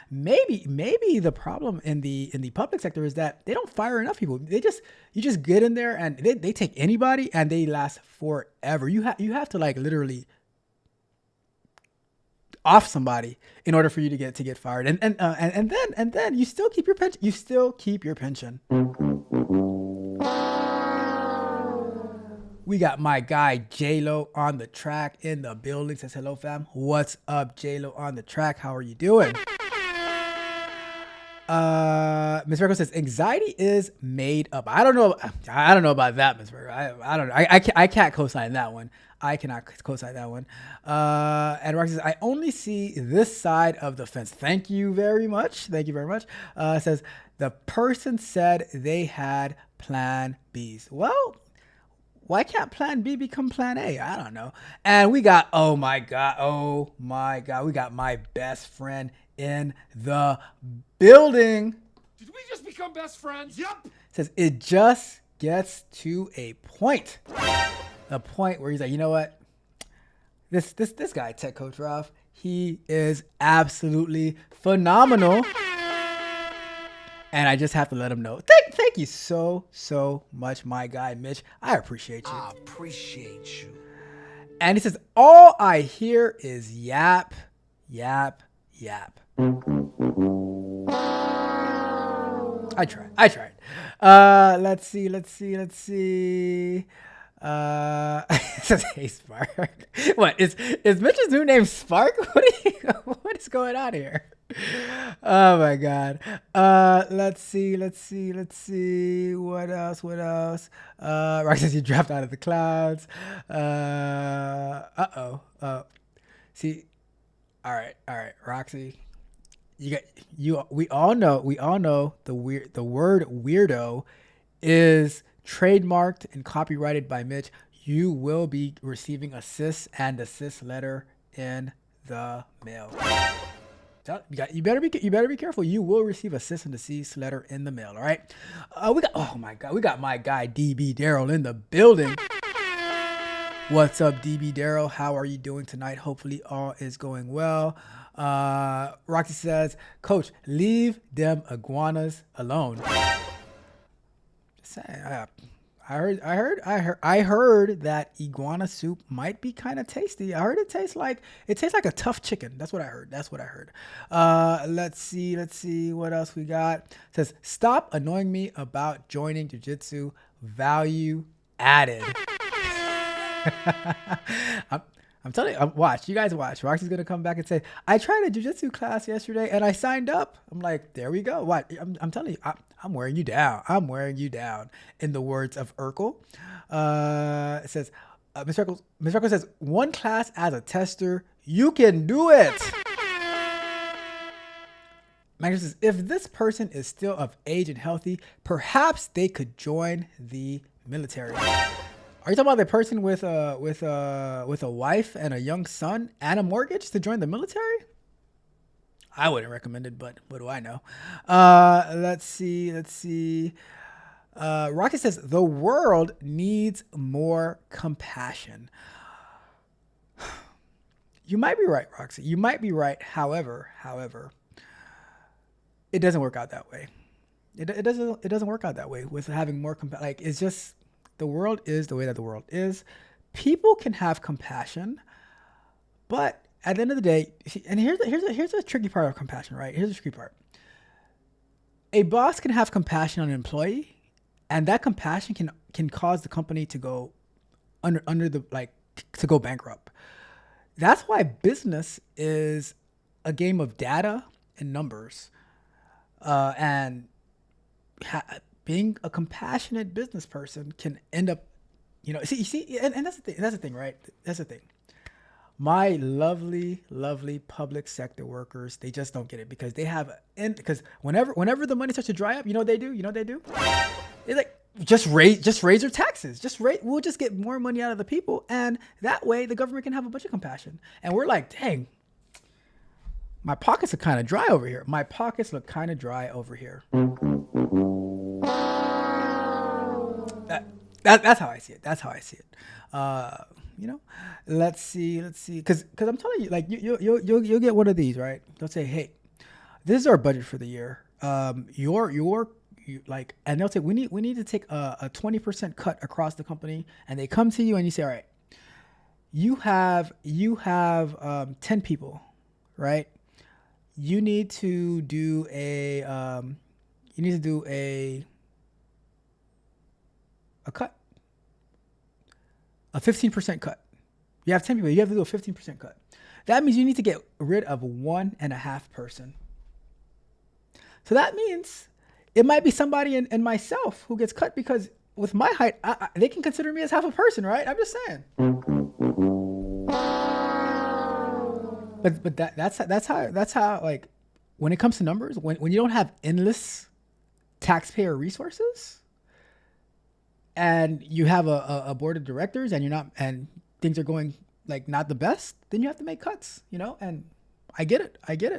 Maybe the problem in the public sector is that they don't fire enough people. You just get in there and they take anybody and they last forever. You have to like literally off somebody in order for you to get fired, and then you still keep your pension. We got my guy J-Lo on the track in the building. Says hello, fam. What's up, J-Lo on the track? How are you doing? Miss Virgo says anxiety is made up. I don't know about that, Miss Virgo. I don't know. I can't co-sign that one. I cannot co-sign that one. And Roxy says, I only see this side of the fence. Thank you very much. Says the person said they had plan Bs. Well, why can't plan B become plan A? I don't know. And we got, oh my God, we got my best friend in the building. Did we just become best friends? Yup. Says it just gets to a point. A point where he's like, you know what? This guy, Tech Coach Ralph, he is absolutely phenomenal. And I just have to let him know. Thank you so much, my guy, Mitch. I appreciate you. I appreciate you. And he says, all I hear is yap, yap, yap. I tried. Let's see. It says, hey, Spark. What is Mitch's new name Spark? What is going on here? Oh my God. Let's see. What else? Rock says you dropped out of the clouds. See. All right, Roxy. We all know the word weirdo is trademarked and copyrighted by Mitch. You will be receiving a cis and desist letter in the mail. You better be careful. You will receive a cis and desist letter in the mail. All right. We got my guy DB Daryl in the building. What's up, DB Daryl? How are you doing tonight? Hopefully all is going well. Roxy says, Coach, leave them iguanas alone. Just saying, I heard that iguana soup might be kind of tasty. I heard it tastes like a tough chicken. That's what I heard. Let's see what else we got. It says stop annoying me about joining jiu-jitsu. Value added. I'm telling you, watch. You guys watch. Roxy's going to come back and say, I tried a jiu-jitsu class yesterday and I signed up. I'm like, there we go. What? I'm telling you, I'm wearing you down. I'm wearing you down. In the words of Urkel. It says, Miss Urkel says, one class as a tester, you can do it. Magnus says, if this person is still of age and healthy, perhaps they could join the military. Are you talking about the person with a wife and a young son and a mortgage to join the military? I wouldn't recommend it, but what do I know? Let's see. Rocky says the world needs more compassion. You might be right, Roxy. You might be right. However, it doesn't work out that way. It doesn't work out that way with having more compassion. Like, it's just, the world is the way that the world is. People can have compassion, but at the end of the day, and here's a tricky part of compassion, right? Here's the tricky part. A boss can have compassion on an employee, and that compassion can cause the company to go to go bankrupt. That's why business is a game of data and numbers, and being a compassionate business person can end up, and that's the thing, right? That's the thing. My lovely public sector workers, they just don't get it because because whenever the money starts to dry up, you know what they do? It's like, just raise your taxes. We'll just get more money out of the people, and that way the government can have a bunch of compassion. And we're like, dang, my pockets are kind of dry over here. My pockets look kind of dry over here. That's how I see it. Let's see. Because I'm telling you, like, you'll get one of these, right? They'll say, hey, this is our budget for the year. And they'll say, we need to take a 20% cut across the company. And they come to you and you say, all right, you have 10 people, right? You need to do a cut, a 15% cut. You have 10 people, you have to do a 15% cut. That means you need to get rid of 1.5 person. So that means it might be somebody in myself who gets cut, because with my height, they can consider me as half a person, right? I'm just saying. But that's how, like, when it comes to numbers, when you don't have endless taxpayer resources, and you have a board of directors, and things are going like not the best, then you have to make cuts, and I get it.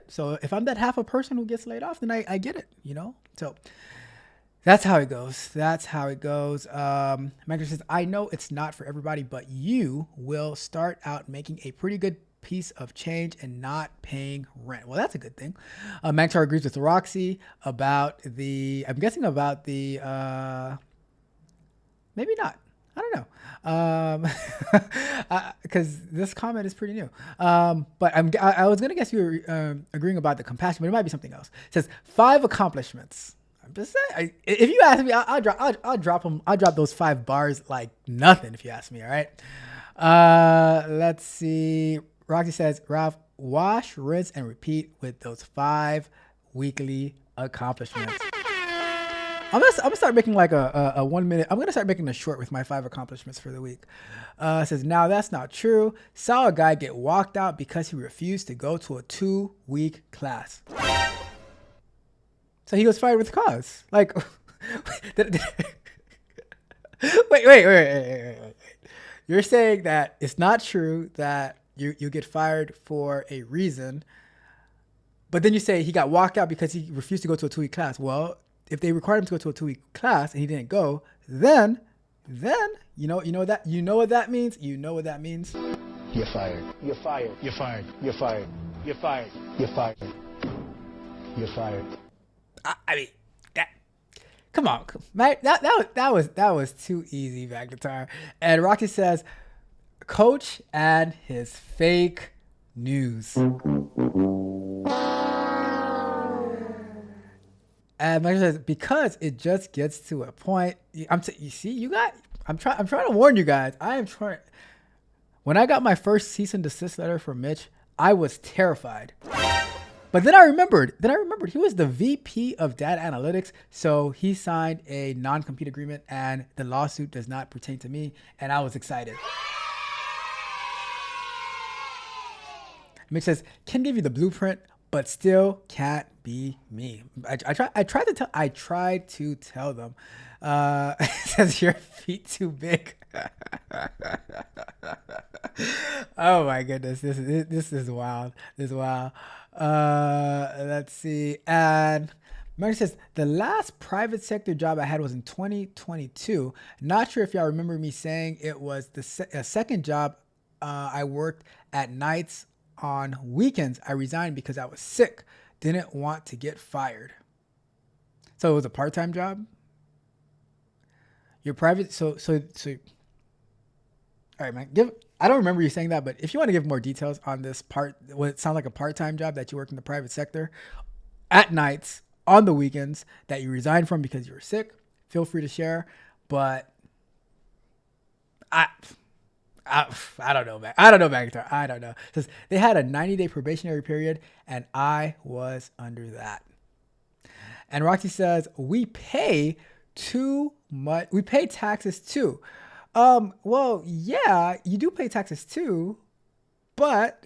So if I'm that half a person who gets laid off, then I get it, So that's how it goes. Magda says, I know it's not for everybody, but you will start out making a pretty good piece of change and not paying rent. Well, that's a good thing. Magda agrees with Roxy about the maybe not. I don't know. Because this comment is pretty new. But I was going to guess you were agreeing about the compassion, but it might be something else. It says 5 accomplishments. I'm just saying, if you ask me, I'll drop them. I'll drop those 5 bars like nothing if you ask me. All right. Let's see. Roxy says, Ralph, wash, rinse, and repeat with those 5 weekly accomplishments. I'm gonna start making like a 1 minute. I'm gonna start making a short with my 5 accomplishments for the week. It says, now that's not true. Saw a guy get walked out because he refused to go to a 2-week class. So he was fired with cause. Like, wait. You're saying that it's not true that you get fired for a reason, but then you say he got walked out because he refused to go to a 2-week class. Well, if they required him to go to a 2-week class and he didn't go, then you know what that means. You're fired. You're fired. You're fired. You're fired. You're fired. You're fired. You're fired. I mean, Come on, that was too easy, McIntyre. And Rocky says, Coach and his fake news. And McIntyre says, because it just gets to a point. I'm trying to warn you guys. I am trying. When I got my first cease and desist letter from Mitch, I was terrified. But then I remembered he was the VP of data analytics. So he signed a non-compete agreement and the lawsuit does not pertain to me. And I was excited. Mitch says, can give you the blueprint, but still can't be me. I tried to tell them. It says your feet too big. Oh my goodness, this is wild. This is wild. Let's see. And Mary says the last private sector job I had was in 2022. Not sure if y'all remember me saying it was the second job. I worked at nights on weekends. I resigned because I was sick. Didn't want to get fired. So it was a part-time job. Your private. So. All right, man. I don't remember you saying that, but if you want to give more details on this part, what it sounds like a part-time job that you work in the private sector at nights on the weekends that you resigned from because you were sick, feel free to share. But I don't know, man. I don't know, McIntyre. I don't know. It says they had a 90-day probationary period, and I was under that. And Roxy says we pay too much. We pay taxes too. Well, yeah, you do pay taxes too, but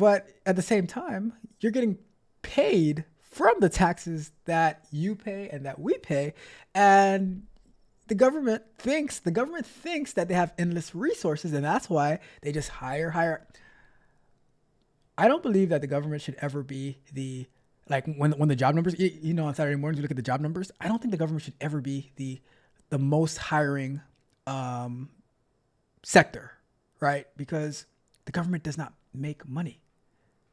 at the same time, you're getting paid from the taxes that you pay and that we pay, and the government thinks that they have endless resources, and that's why they just hire. I don't believe that the government should ever be when the job numbers, on Saturday mornings, you look at the job numbers. I don't think the government should ever be the most hiring sector, right? Because the government does not make money.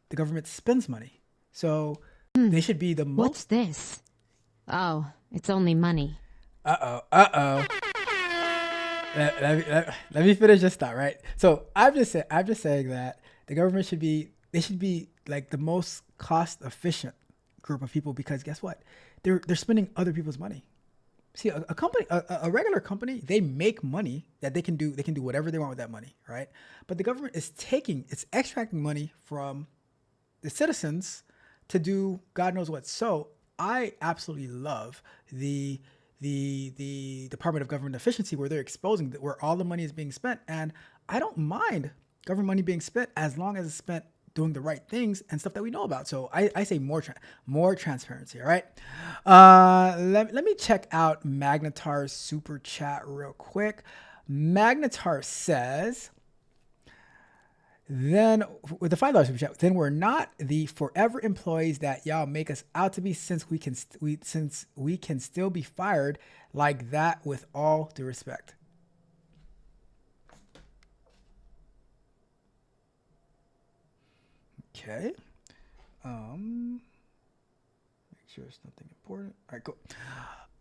The government spends money. So they should be the most. What's this? Oh, it's only money. Let me finish this thought, right? So I'm just saying that the government should be like the most cost efficient group of people, because guess what? They're spending other people's money. See, a company, a regular company, they make money that they can do whatever they want with that money, right? But the government is extracting money from the citizens to do God knows what. So I absolutely love the Department of Government Efficiency, where they're exposing where all the money is being spent. And I don't mind government money being spent as long as it's spent doing the right things and stuff that we know about. So I say more transparency. All right. Let me check out Magnetar's super chat real quick. Magnetar says, then with the $5 super chat, then we're not the forever employees that y'all make us out to be, since we can still be fired like that, with all due respect. Okay. Make sure it's nothing important. All right, cool.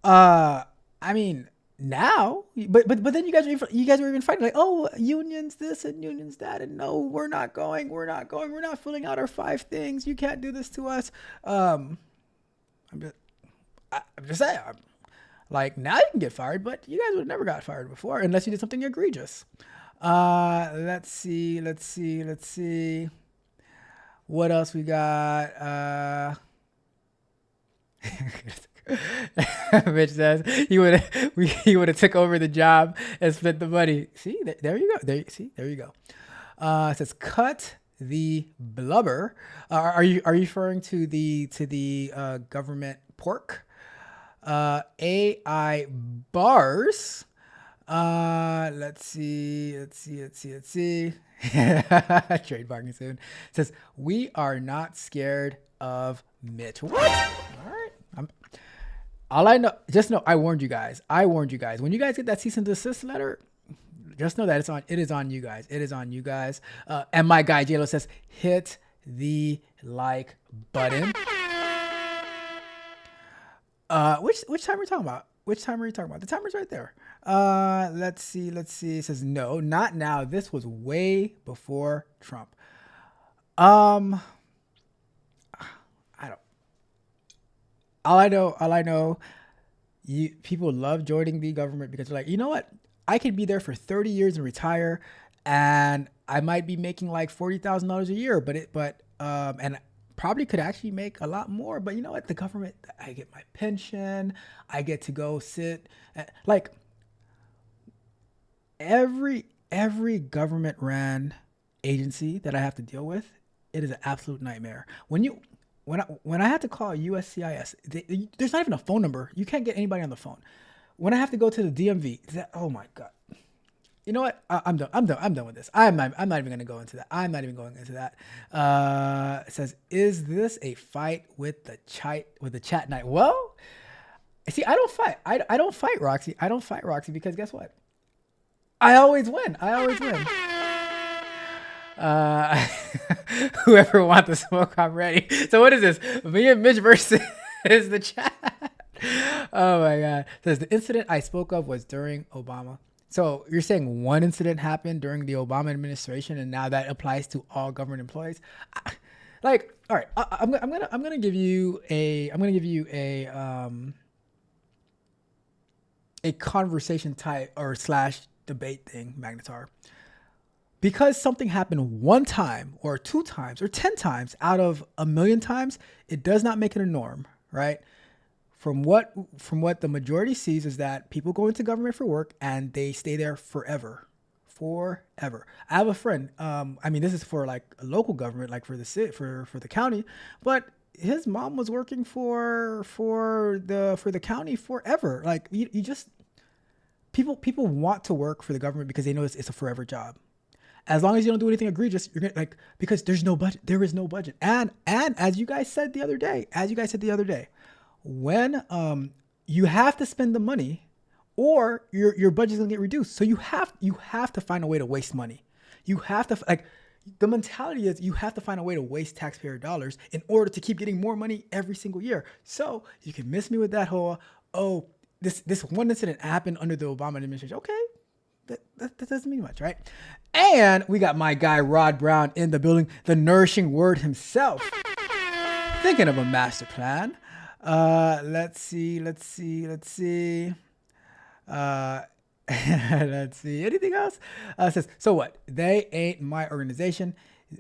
I mean, now, but then you guys were even fighting like, oh, unions this and unions that, and no, we're not filling out our 5 things. You can't do this to us. I'm just saying, like, now you can get fired, but you guys would have never got fired before unless you did something egregious. Let's see. What else we got? Mitch says he would have took over the job and split the money. See, there you go. There you go. It says cut the blubber. Are you referring to the government pork? AI bars. Let's see. Trademarking soon. It says we are not scared of Mitch. What? All right. All I know, just know I warned you guys. When you guys get that cease and desist letter, just know that it is on you guys. And my guy JLo says hit the like button. Which time are we talking about? Which time are you talking about? The timer's right there. Let's see. It says no, not now. This was way before Trump. I don't. All I know, people love joining the government because they're like, you know what? I could be there for 30 years and retire, and I might be making like $40,000 a year, and probably could actually make a lot more. But you know what? The government, I get my pension. I get to go sit like every government ran agency that I have to deal with. It is an absolute nightmare. When I had to call USCIS, there's not even a phone number. You can't get anybody on the phone. When I have to go to the DMV, oh my God. You know what? I'm done. I'm done with this. I'm not even going to go into that. I'm not even going into that. It says, is this a fight with the chat night? Well, see, I don't fight. I don't fight, Roxy. I don't fight, Roxy, because guess what? I always win. Whoever wants the smoke, I'm ready. So what is this? Me and Mitch versus the chat. Oh my God. It says the incident I spoke of was during Obama. So you're saying one incident happened during the Obama administration, and now that applies to all government employees? Like, all right, I'm gonna give you a conversation type or / debate thing, Magnetar. Because something happened one time or 2 times or 10 times out of a million times, it does not make it a norm, right? From what the majority sees is that people go into government for work and they stay there forever. I have a friend. I mean, this is for like a local government, like for the city, for the county, but his mom was working for the county forever. Like you just people want to work for the government because they know it's a forever job. As long as you don't do anything egregious, you're gonna because there's no budget. There is no budget. And as you guys said the other day, when you have to spend the money or your budget's gonna get reduced. So you have to find a way to waste money. You have to the mentality is you have to find a way to waste taxpayer dollars in order to keep getting more money every single year. So you can miss me with that whole, this one incident happened under the Obama administration. Okay. That doesn't mean much, right? And we got my guy Rod Brown in the building, the nourishing word himself. Thinking of a master plan. Let's see. Let's see. Anything else? It says, so what? They ain't my organization.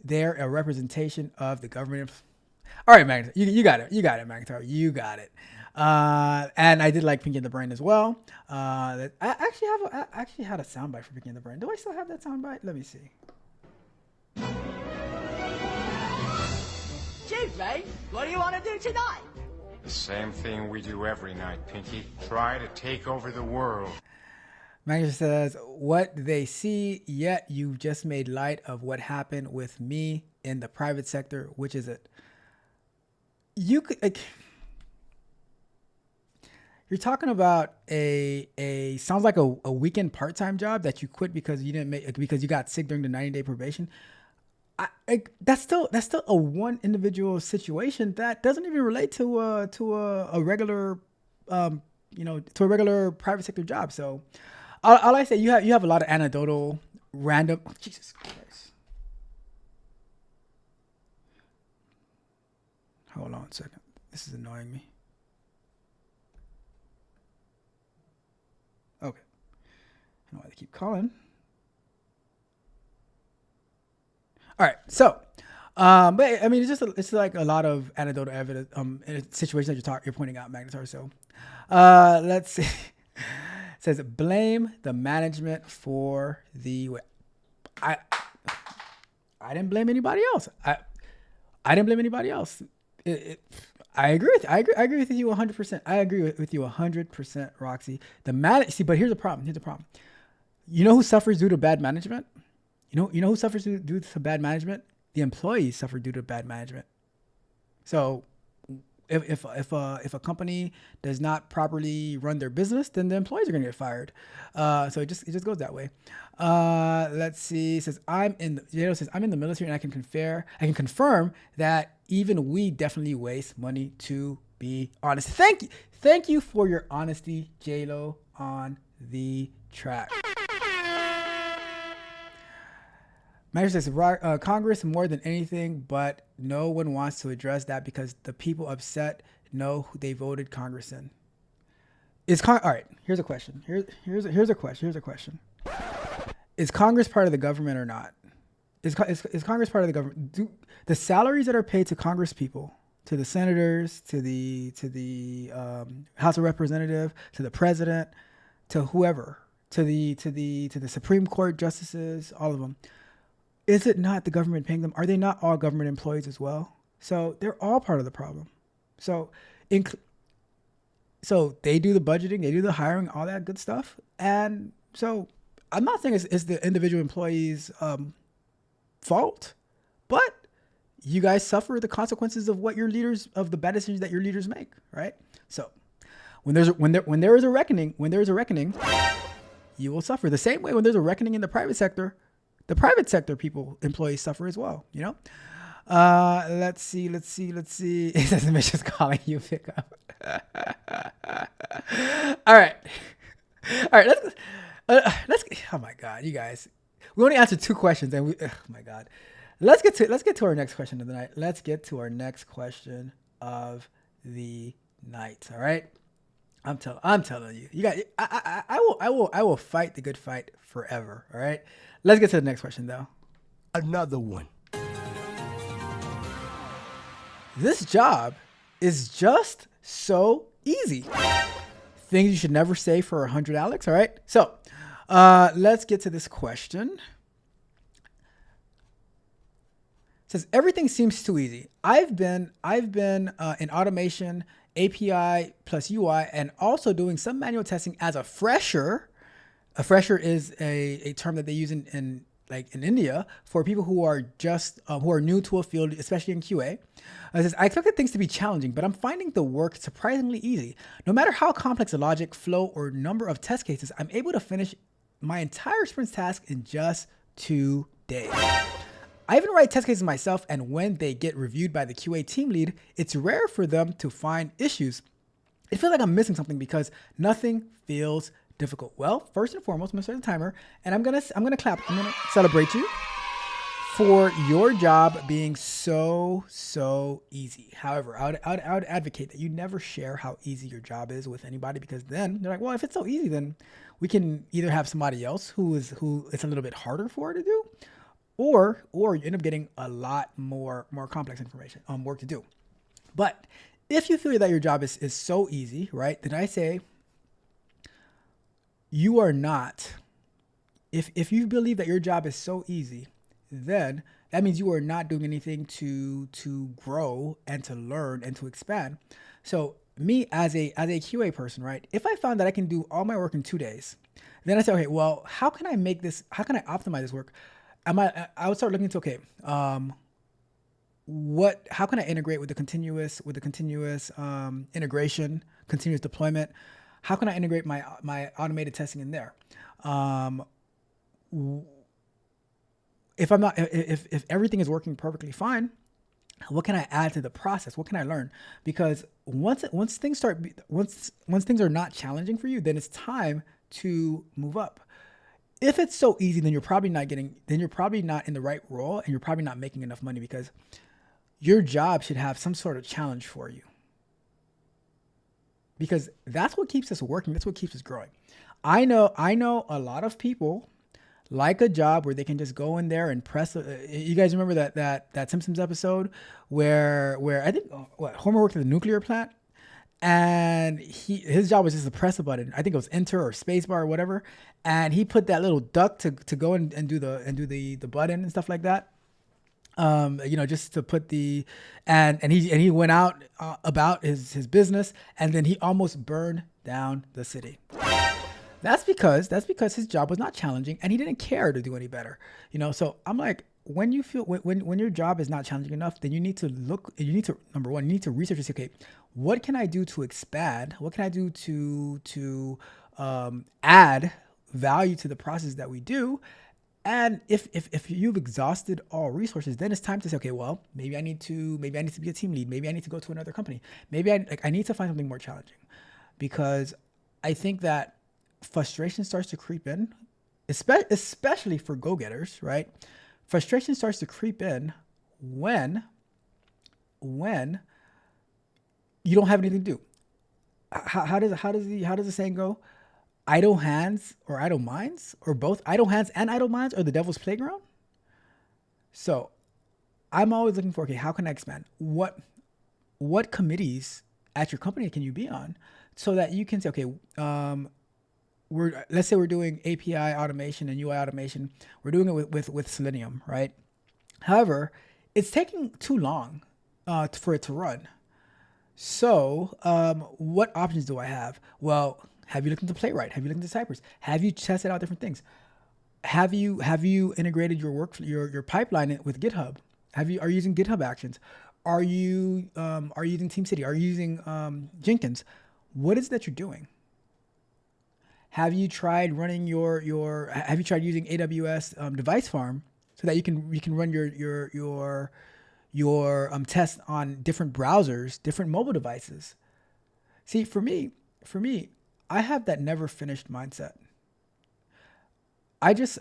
They're a representation of the government. All right, Magnetar, you got it. You got it, Magnetar. You got it. And I did like Pinky and the Brain as well. I actually had a soundbite for Pinky and the Brain. Do I still have that soundbite? Let me see. Chief, mate, what do you want to do tonight? The same thing we do every night, Pinky. Try to take over the world. Magnetar says, what they see, yet you've just made light of what happened with me in the private sector. Which is it? You could... You're talking about a sounds like a weekend part-time job that you quit because you got sick during the 90-day probation. That's still a one individual situation that doesn't even relate to a regular to a regular private sector job. So all I say, you have a lot of anecdotal random. Oh, Jesus Christ! Hold on a second. This is annoying me. Okay. I know why they keep calling. All right. So, but I mean, it's like a lot of anecdotal evidence, in a situation that you're pointing out, Magnetar. So, let's see. It says, blame the management for the, I didn't blame anybody else. I didn't blame anybody else. I agree with you 100%. I agree with you 100%, Roxy. See, but here's the problem. You know who suffers due to bad management? You know who suffers due to bad management? The employees suffer due to bad management. So if a company does not properly run their business, then the employees are going to get fired. So it just goes that way. Let's see. It says I'm in the military and I can confirm that even we definitely waste money too be honest. Thank you for your honesty, J-Lo, on the track. Manager says Congress more than anything, but no one wants to address that because the people upset know who they voted Congress in. All right? Here's a question. Here's a question. Is Congress part of the government or not? Is Congress part of the government? Do the salaries that are paid to Congress people, to the senators, to the House of Representatives, to the president, to whoever, to the Supreme Court justices, all of them, is it not the government paying them? Are they not all government employees as well? So they're all part of the problem. So they do the budgeting, they do the hiring, all that good stuff. And so I'm not saying it's the individual employees' fault, but you guys suffer the consequences of the bad decisions that your leaders make, right? So when there is a reckoning, you will suffer the same way when there's a reckoning in the private sector. The private sector employees suffer as well, you know? Let's see. It says Mitch calling you pick up. All right. Let's. Oh my God, you guys. We only answered 2 questions, and oh my God. Let's get to our next question of the night. Let's get to our next question of the night. All right. I'm telling you, you guys. I will fight the good fight forever. All right. Let's get to the next question, though. Another one. This job is just so easy. Things you should never say for 100 Alex. All right. So let's get to this question. It says everything seems too easy. I've been in automation, API plus UI, and also doing some manual testing as a fresher. A fresher is a term that they use in India for people who are who are new to a field, especially in QA. It says, I expected things to be challenging, but I'm finding the work surprisingly easy. No matter how complex the logic, flow, or number of test cases, I'm able to finish my entire sprint's task in just 2 days. I even write test cases myself, and when they get reviewed by the QA team lead, it's rare for them to find issues. It feels like I'm missing something because nothing feels difficult. Well, first and foremost, I'm gonna start the timer, and I'm gonna clap. I'm gonna celebrate you for your job being so easy. However, I would advocate that you never share how easy your job is with anybody, because then they're like, well, if it's so easy, then we can either have somebody else who it's a little bit harder for to do, or you end up getting a lot more complex information work to do. But if you feel that your job is so easy, right, then I say you are not. If you believe that your job is so easy, then that means you are not doing anything to grow and to learn and to expand. So me as a QA person, right, if I found that I can do all my work in 2 days, then I say, okay, well, how can I optimize this work? I would start looking into, okay, how can I integrate with the continuous integration, continuous deployment? How can I integrate my automated testing in there? If everything is working perfectly fine, what can I add to the process? What can I learn? Because once things are not challenging for you, then it's time to move up. If it's so easy, then you're probably not in the right role, and you're probably not making enough money, because your job should have some sort of challenge for you. Because that's what keeps us working. That's what keeps us growing. I know a lot of people like a job where they can just go in there and press. You guys remember that Simpsons episode where I think Homer worked at the nuclear plant, and his job was just to press a button. I think it was enter or spacebar or whatever, and he put that little duck to go and do the button and stuff like that. Just to put and he went out about his business, and then he almost burned down the city. That's because his job was not challenging, and he didn't care to do any better. So I'm like, when you feel when your job is not challenging enough, then you need to number one, you need to research and say, okay, what can I do to expand? What can I do to add value to the process that we do? And if you've exhausted all resources, then it's time to say, okay, well, maybe I need to be a team lead. Maybe I need to go to another company. Maybe I need to find something more challenging, because I think that frustration starts to creep in, especially for go-getters, right? Frustration starts to creep in when you don't have anything to do. How does the saying go? Idle hands or idle minds, or both idle hands and idle minds are the devil's playground. So I'm always looking for, okay, how can I expand? What committees at your company can you be on, so that you can say, okay, let's say we're doing API automation and UI automation. We're doing it with Selenium, right? However, it's taking too long for it to run. So what options do I have? Well, have you looked into Playwright? Have you looked into Cypress? Have you tested out different things? Have you integrated your pipeline with GitHub? Are you using GitHub Actions? Are you using TeamCity? Are you using Jenkins? What is it that you're doing? Have you tried running have you tried using AWS Device Farm, so that you can run your tests on different browsers, different mobile devices? See, for me, I have that never finished mindset. I just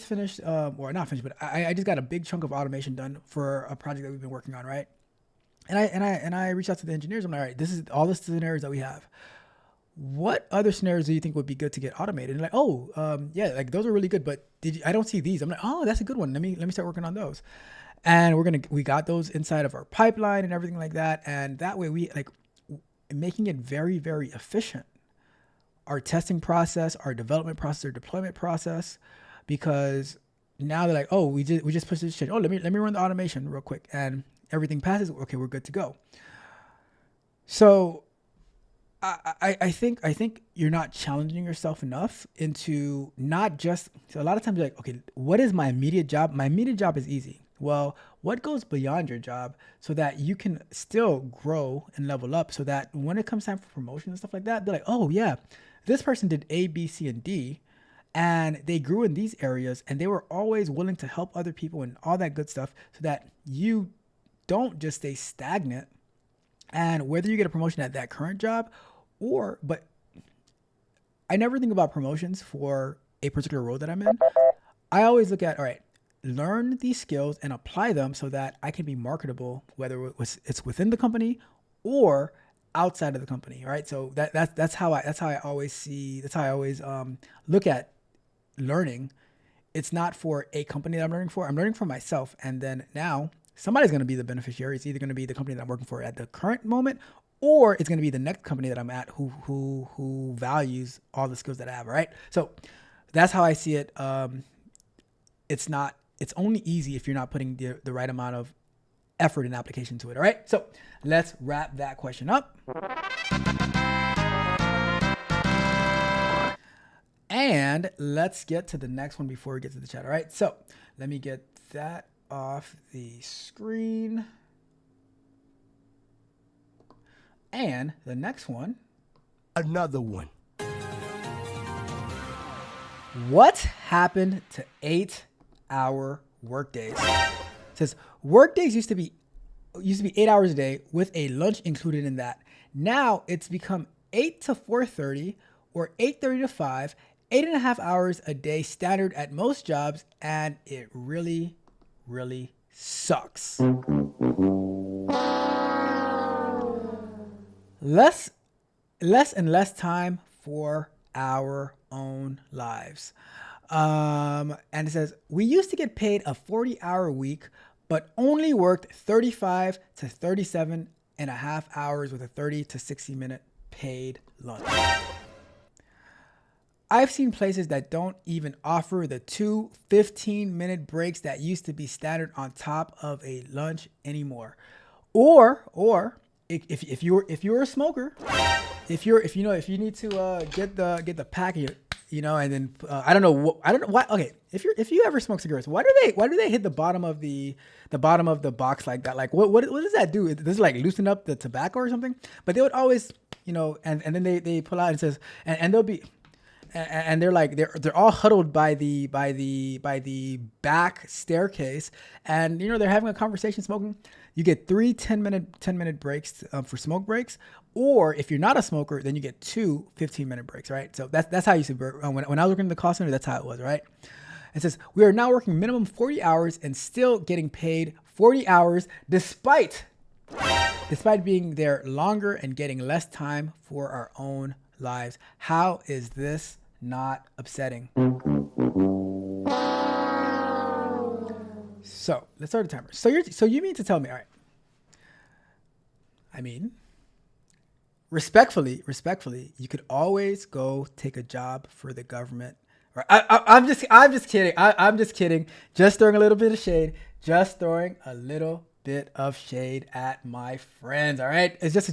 finished, or not finished, but I just got a big chunk of automation done for a project that we've been working on, right? And I reached out to the engineers. I'm like, all right, this is all the scenarios that we have. What other scenarios do you think would be good to get automated? And like, yeah, like those are really good, but I don't see these. I'm like, oh, that's a good one. Let me start working on those. And we got those inside of our pipeline and everything like that. And that way we making it very, very efficient. Our testing process, our development process, our deployment process, because now they're like, oh, we just pushed this change. Oh, let me run the automation real quick, and everything passes. Okay, we're good to go. So I think you're not challenging yourself enough into not just. So a lot of times you're like, okay, what is my immediate job? My immediate job is easy. Well, what goes beyond your job, so that you can still grow and level up, so that when it comes time for promotion and stuff like that, they're like, oh yeah, this person did A, B, C, and D, and they grew in these areas, and they were always willing to help other people and all that good stuff, so that you don't just stay stagnant. And whether you get a promotion at that current job, but I never think about promotions for a particular role that I'm in. I always look at, all right, learn these skills and apply them so that I can be marketable, whether it's within the company or outside of the company. Right. So that's how I always look at learning. It's not for a company that I'm learning for. I'm learning for myself. And then now somebody's going to be the beneficiary. It's either going to be the company that I'm working for at the current moment, or it's going to be the next company that I'm at who values all the skills that I have. Right. So that's how I see it. It's only easy if you're not putting the right amount of effort and application to it. All right. So let's wrap that question up. And let's get to the next one before we get to the chat. All right. So let me get that off the screen. And the next one. Another one. What happened to 8-hour workdays? It says workdays used to be 8 hours a day with a lunch included in that. Now it's become 8 to 4:30 or 8:30 to 5, 8.5 hours a day standard at most jobs, and it really, really sucks. Less and less time for our own lives. And it says, we used to get paid a 40-hour week, but only worked 35 to 37 and a half hours with a 30 to 60 minute paid lunch. I've seen places that don't even offer the 2 15-minute breaks that used to be standard on top of a lunch anymore. Or if you're a smoker, if you need to get the pack, and then I don't know why. Okay, if you ever smoke cigarettes, why do they hit the bottom of the box like that? Like what does that do? Does it like loosen up the tobacco or something? But they would always, and then they pull out and says, and they'll be, and they're like they're all huddled by the back staircase, and they're having a conversation smoking. You get 3 10-minute breaks for smoke breaks, or if you're not a smoker, then you get 2 15-minute breaks, right? So that's how you used to work. When I was working in the call center, that's how it was, right? It says we are now working minimum 40 hours and still getting paid 40 hours despite being there longer and getting less time for our own lives. How is this not upsetting? So let's start a timer. So you mean to tell me, all right? I mean, respectfully, you could always go take a job for the government. Right? I'm just kidding. I'm just kidding. Just throwing a little bit of shade. Just throwing a little bit of shade at my friends. All right, it's just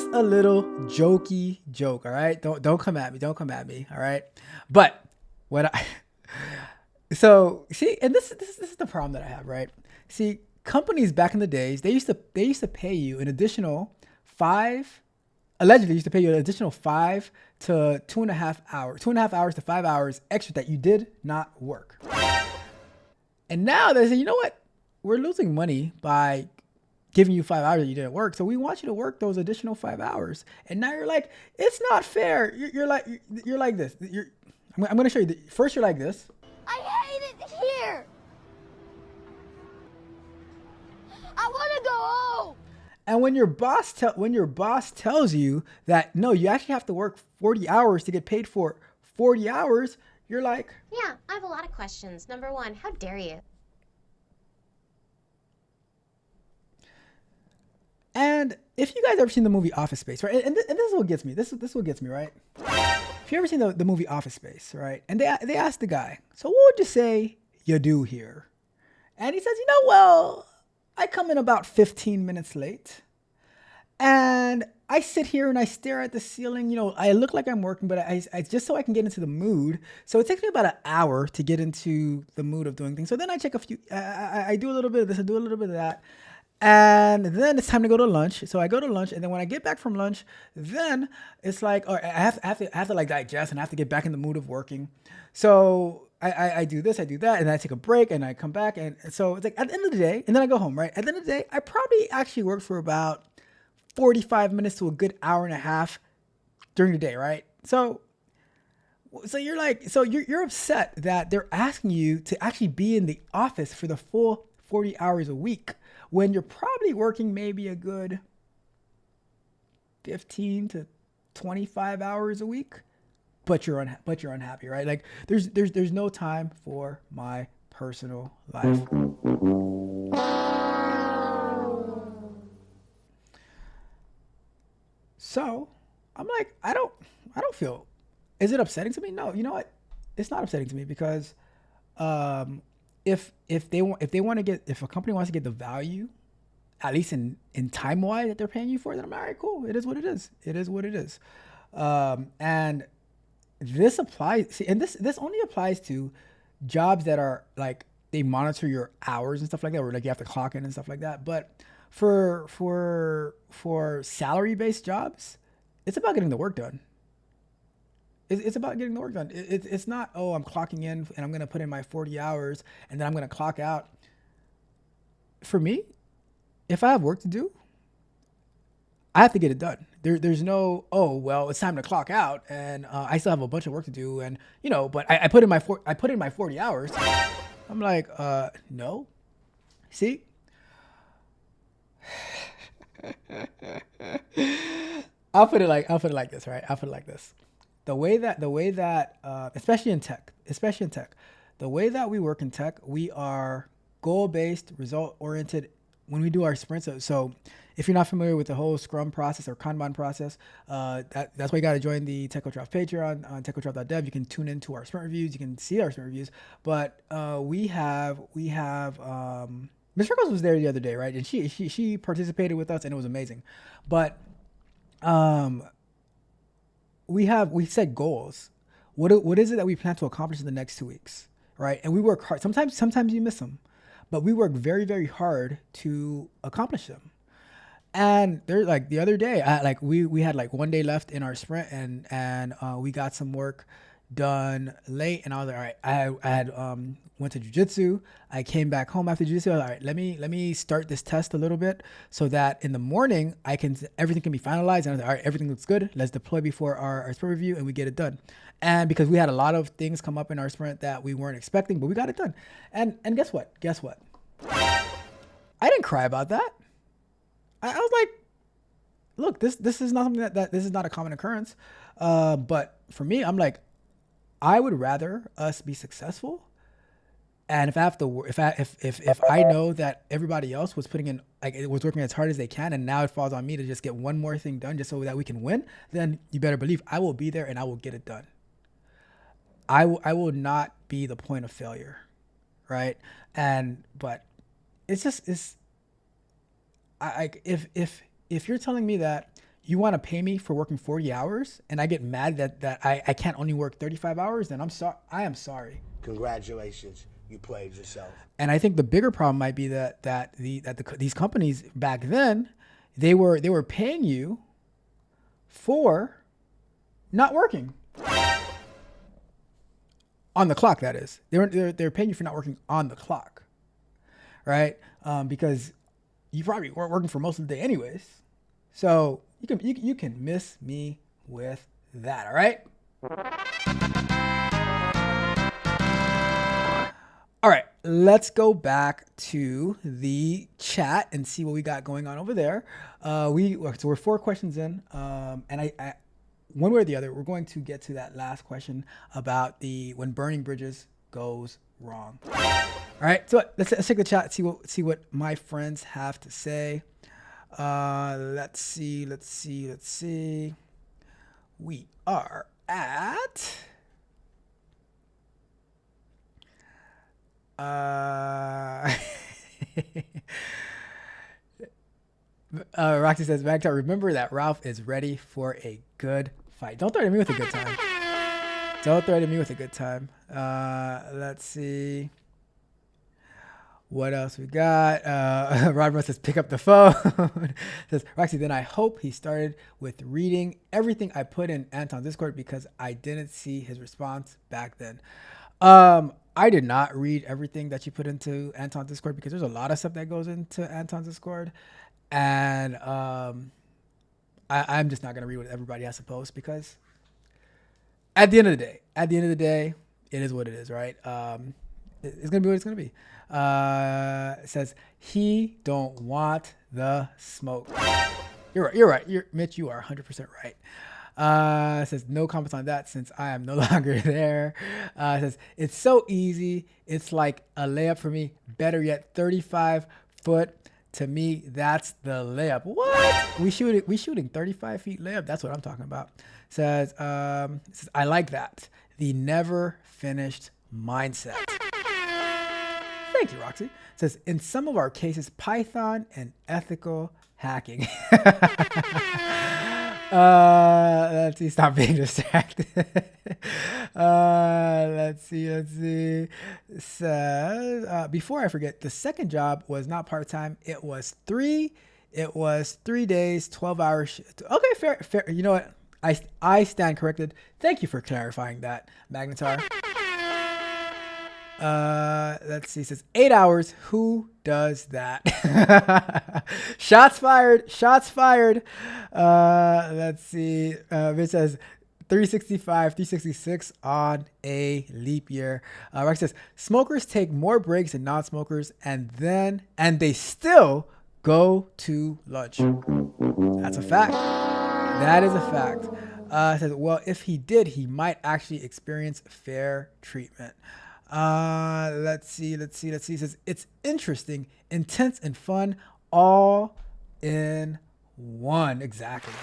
a little jokey joke. All right, don't come at me. Don't come at me. All right, but so see, and this is the problem that I have. Right, see, companies back in the days, they used to pay you an additional 5. Allegedly, used to pay you an additional 5 to 2.5 hours, 2.5 hours to 5 hours extra that you did not work. And now they say, you know what? We're losing money by giving you 5 hours that you didn't work. So we want you to work those additional 5 hours. And now you're like, it's not fair. You're like this. I'm going to show you. First, you're like this. I hate it here. I want to go home. And when your boss tells you that, no, you actually have to work 40 hours to get paid for 40 hours, you're like, Yeah, I have a lot of questions. Number one, how dare you? and if you guys ever seen the movie Office Space, right? And this is what gets me. This is what gets me, right? If you ever seen the movie Office Space, right? And they asked the guy, so what would you say you do here? And he says, well, I come in about 15 minutes late. And I sit here and I stare at the ceiling. I look like I'm working, but I just so I can get into the mood. So it takes me about an hour to get into the mood of doing things. So then I check a few, I do a little bit of this, I do a little bit of that. And then it's time to go to lunch. So I go to lunch, and then when I get back from lunch, then it's like, I have to like digest, and I have to get back in the mood of working. So I do this, I do that, and then I take a break, and I come back, and so it's like at the end of the day, and then I go home, right? At the end of the day, I probably actually worked for about 45 minutes to a good hour and a half during the day, right? So you're like, you're upset that they're asking you to actually be in the office for the full 40 hours a week when you're probably working maybe a good 15 to 25 hours a week, but you're unhappy, right? Like there's no time for my personal life. So I'm like, I don't feel, is it upsetting to me? No, you know what? It's not upsetting to me because if a company wants to get the value, at least in time wise that they're paying you for, then I'm all right, cool. It is what it is. It is what it is. And this applies, and this only applies to jobs that are like, they monitor your hours and stuff like that, or like you have to clock in and stuff like that. But for salary based jobs, it's about getting the work done. It's about getting the work done. It's not, I'm clocking in and I'm going to put in my 40 hours and then I'm going to clock out. For me, if I have work to do, I have to get it done. There's no, it's time to clock out and I still have a bunch of work to do, and but I put in my 40 hours. I'm like, no. See? I'll put it like this, right? I'll put it like this. The way that especially in tech, the way that we work in tech, we are goal-based, result-oriented when we do our sprints. So if you're not familiar with the whole Scrum process or Kanban process, that's why you got to join the TechCoachRalph Patreon on techcoachralph.dev. You can tune into our sprint reviews. You can see our sprint reviews. But we have Ms. Freckles was there the other day, right? And she participated with us, and it was amazing. But we set goals. What is it that we plan to accomplish in the next 2 weeks, right? And we work hard. Sometimes you miss them, but we work very, very hard to accomplish them. And they're like the other day, we had like 1 day left in our sprint, and we got some work done late, and I was like, all right, I had went to jujitsu. I came back home after jujitsu. I was like, all right, let me start this test a little bit so that in the morning everything can be finalized. And I was like, all right, everything looks good. Let's deploy before our sprint review, and we get it done. And because we had a lot of things come up in our sprint that we weren't expecting, but we got it done. And guess what? I didn't cry about that. I was like, look, this is not something that this is not a common occurrence. But for me, I'm like, I would rather us be successful. And if I have to, if I know that everybody else was putting in, like, it was working as hard as they can, and now it falls on me to just get one more thing done just so that we can win, then you better believe I will be there and I will get it done. I will not be the point of failure, right? But it's just if you're telling me that you want to pay me for working 40 hours and I get mad that I can't only work 35 hours, then I am sorry. Congratulations, you played yourself. And I think the bigger problem might be that these companies back then, they were paying you for not working on the clock. That is, they're paying you for not working on the clock, right? Because you probably weren't working for most of the day anyways, so you can miss me with that. All right. All right, let's go back to the chat and see what we got going on over there. So we're 4 questions in, and I one way or the other, we're going to get to that last question about when burning bridges goes wrong. All right, so let's take the chat, see what my friends have to say. Let's see. We are at Roxy says, Magtar, remember that Ralph is ready for a good fight. Don't threaten me with a good time. Don't threaten me with a good time. Let's see. What else we got? Robert says, pick up the phone. Says, Roxy, then I hope he started with reading everything I put in Anton's Discord because I didn't see his response back then. I did not read everything that you put into Anton's Discord because there's a lot of stuff that goes into Anton's Discord. And I'm just not going to read what everybody has to post because at the end of the day, it is what it is, right? It's going to be what it's going to be. It says, he don't want the smoke. You're right. Mitch, you are 100% right. It says, no comments on that since I am no longer there. It says, it's so easy. It's like a layup for me. Better yet, 35 foot. To me, that's the layup. What? We shooting 35 feet layup. That's what I'm talking about. It says, I like that. The never finished mindset. Thank you, Roxy. It says, in some of our cases, Python and ethical hacking. Let's see. Stop being distracted. Let's see. It says, before I forget, the second job was not part-time. It was 3 days, 12 hours. Okay, fair. You know what? I stand corrected. Thank you for clarifying that, Magnetar. Let's see. It says 8 hours. Who does that? Shots fired. Let's see. It says 365, 366 on a leap year. Rex says smokers take more breaks than non-smokers, and they still go to lunch. That's a fact. That is a fact. It says, well, if he did, he might actually experience fair treatment. Let's see. It says it's interesting, intense, and fun all in one. Exactly.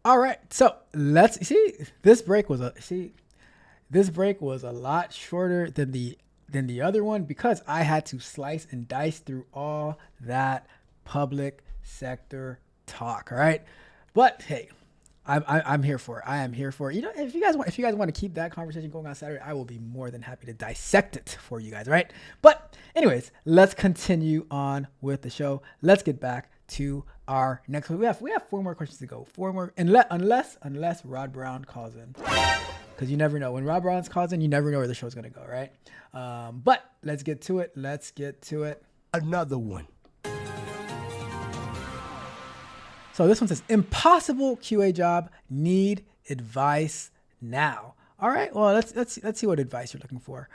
All right. So let's see. This break was a lot shorter than the other one because I had to slice and dice through all that public sector talk. All right. But hey, I'm here for it. I am here for it. You know, if you guys want to keep that conversation going on Saturday, I will be more than happy to dissect it for you guys, right? But anyways, let's continue on with the show. Let's get back to our next one. We have 4 more questions to go. 4 more, unless Rod Brown calls in, because you never know when Rod Brown calls in. You never know where the show's gonna go, right? But let's get to it. Another one. So this one says, impossible QA job, need advice now. All right, well, let's see what advice you're looking for.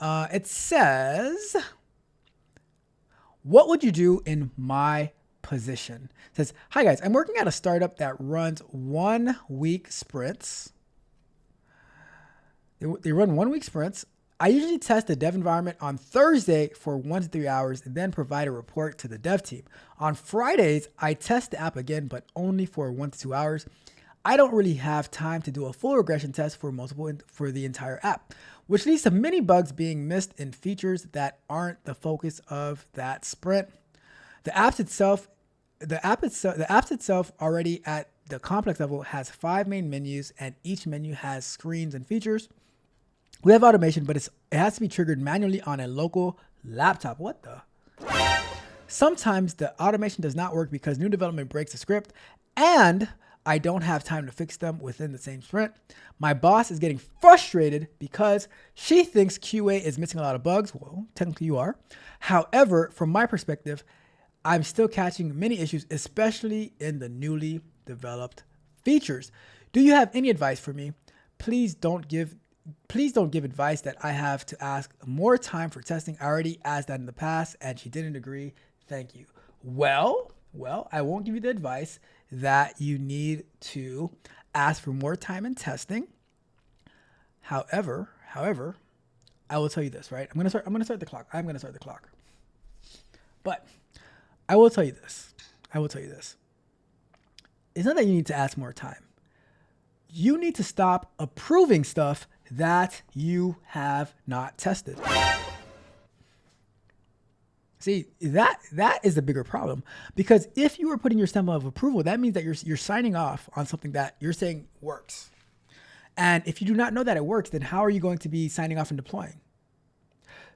It says, what would you do in my position? It says, hi guys, I'm working at a startup that runs 1 week sprints. They run 1 week sprints. I usually test the dev environment on Thursday for 1 to 3 hours and then provide a report to the dev team. On Fridays, I test the app again, but only for 1 to 2 hours. I don't really have time to do a full regression test for the entire app, which leads to many bugs being missed in features that aren't the focus of that sprint. The apps itself already at the complex level has 5 main menus, and each menu has screens and features. We have automation, but it has to be triggered manually on a local laptop. What the? Sometimes the automation does not work because new development breaks the script, and I don't have time to fix them within the same sprint. My boss is getting frustrated because she thinks QA is missing a lot of bugs. Well, technically you are. However, from my perspective, I'm still catching many issues, especially in the newly developed features. Do you have any advice for me? Please don't give advice that I have to ask more time for testing. I already asked that in the past and she didn't agree. Thank you. Well, I won't give you the advice that you need to ask for more time in testing. However, I will tell you this, right? I'm going to start the clock. But I will tell you this. It's not that you need to ask more time. You need to stop approving stuff that you have not tested. See, that is the bigger problem, because if you are putting your stamp of approval, that means that you're signing off on something that you're saying works. And if you do not know that it works, then how are you going to be signing off and deploying?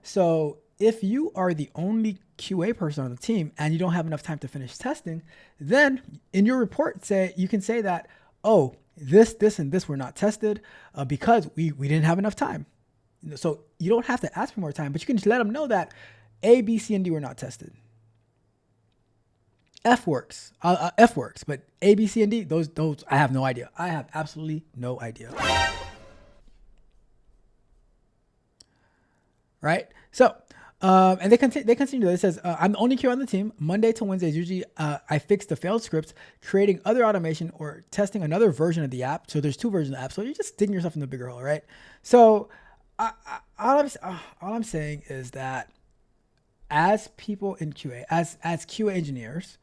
So if you are the only QA person on the team and you don't have enough time to finish testing, then in your report, you can say that, oh, this, and this were not tested because we didn't have enough time. So you don't have to ask for more time, but you can just let them know that A, B, C, and D were not tested. F works, but A, B, C, and D, those I have no idea. I have absolutely no idea. Right? So, and they continue. It says, I'm the only QA on the team. Monday to Wednesday is usually I fix the failed scripts, creating other automation or testing another version of the app. So there's 2 versions of the app. So you're just digging yourself in the bigger hole, right? So all I'm saying is that as people in QA, as QA engineers,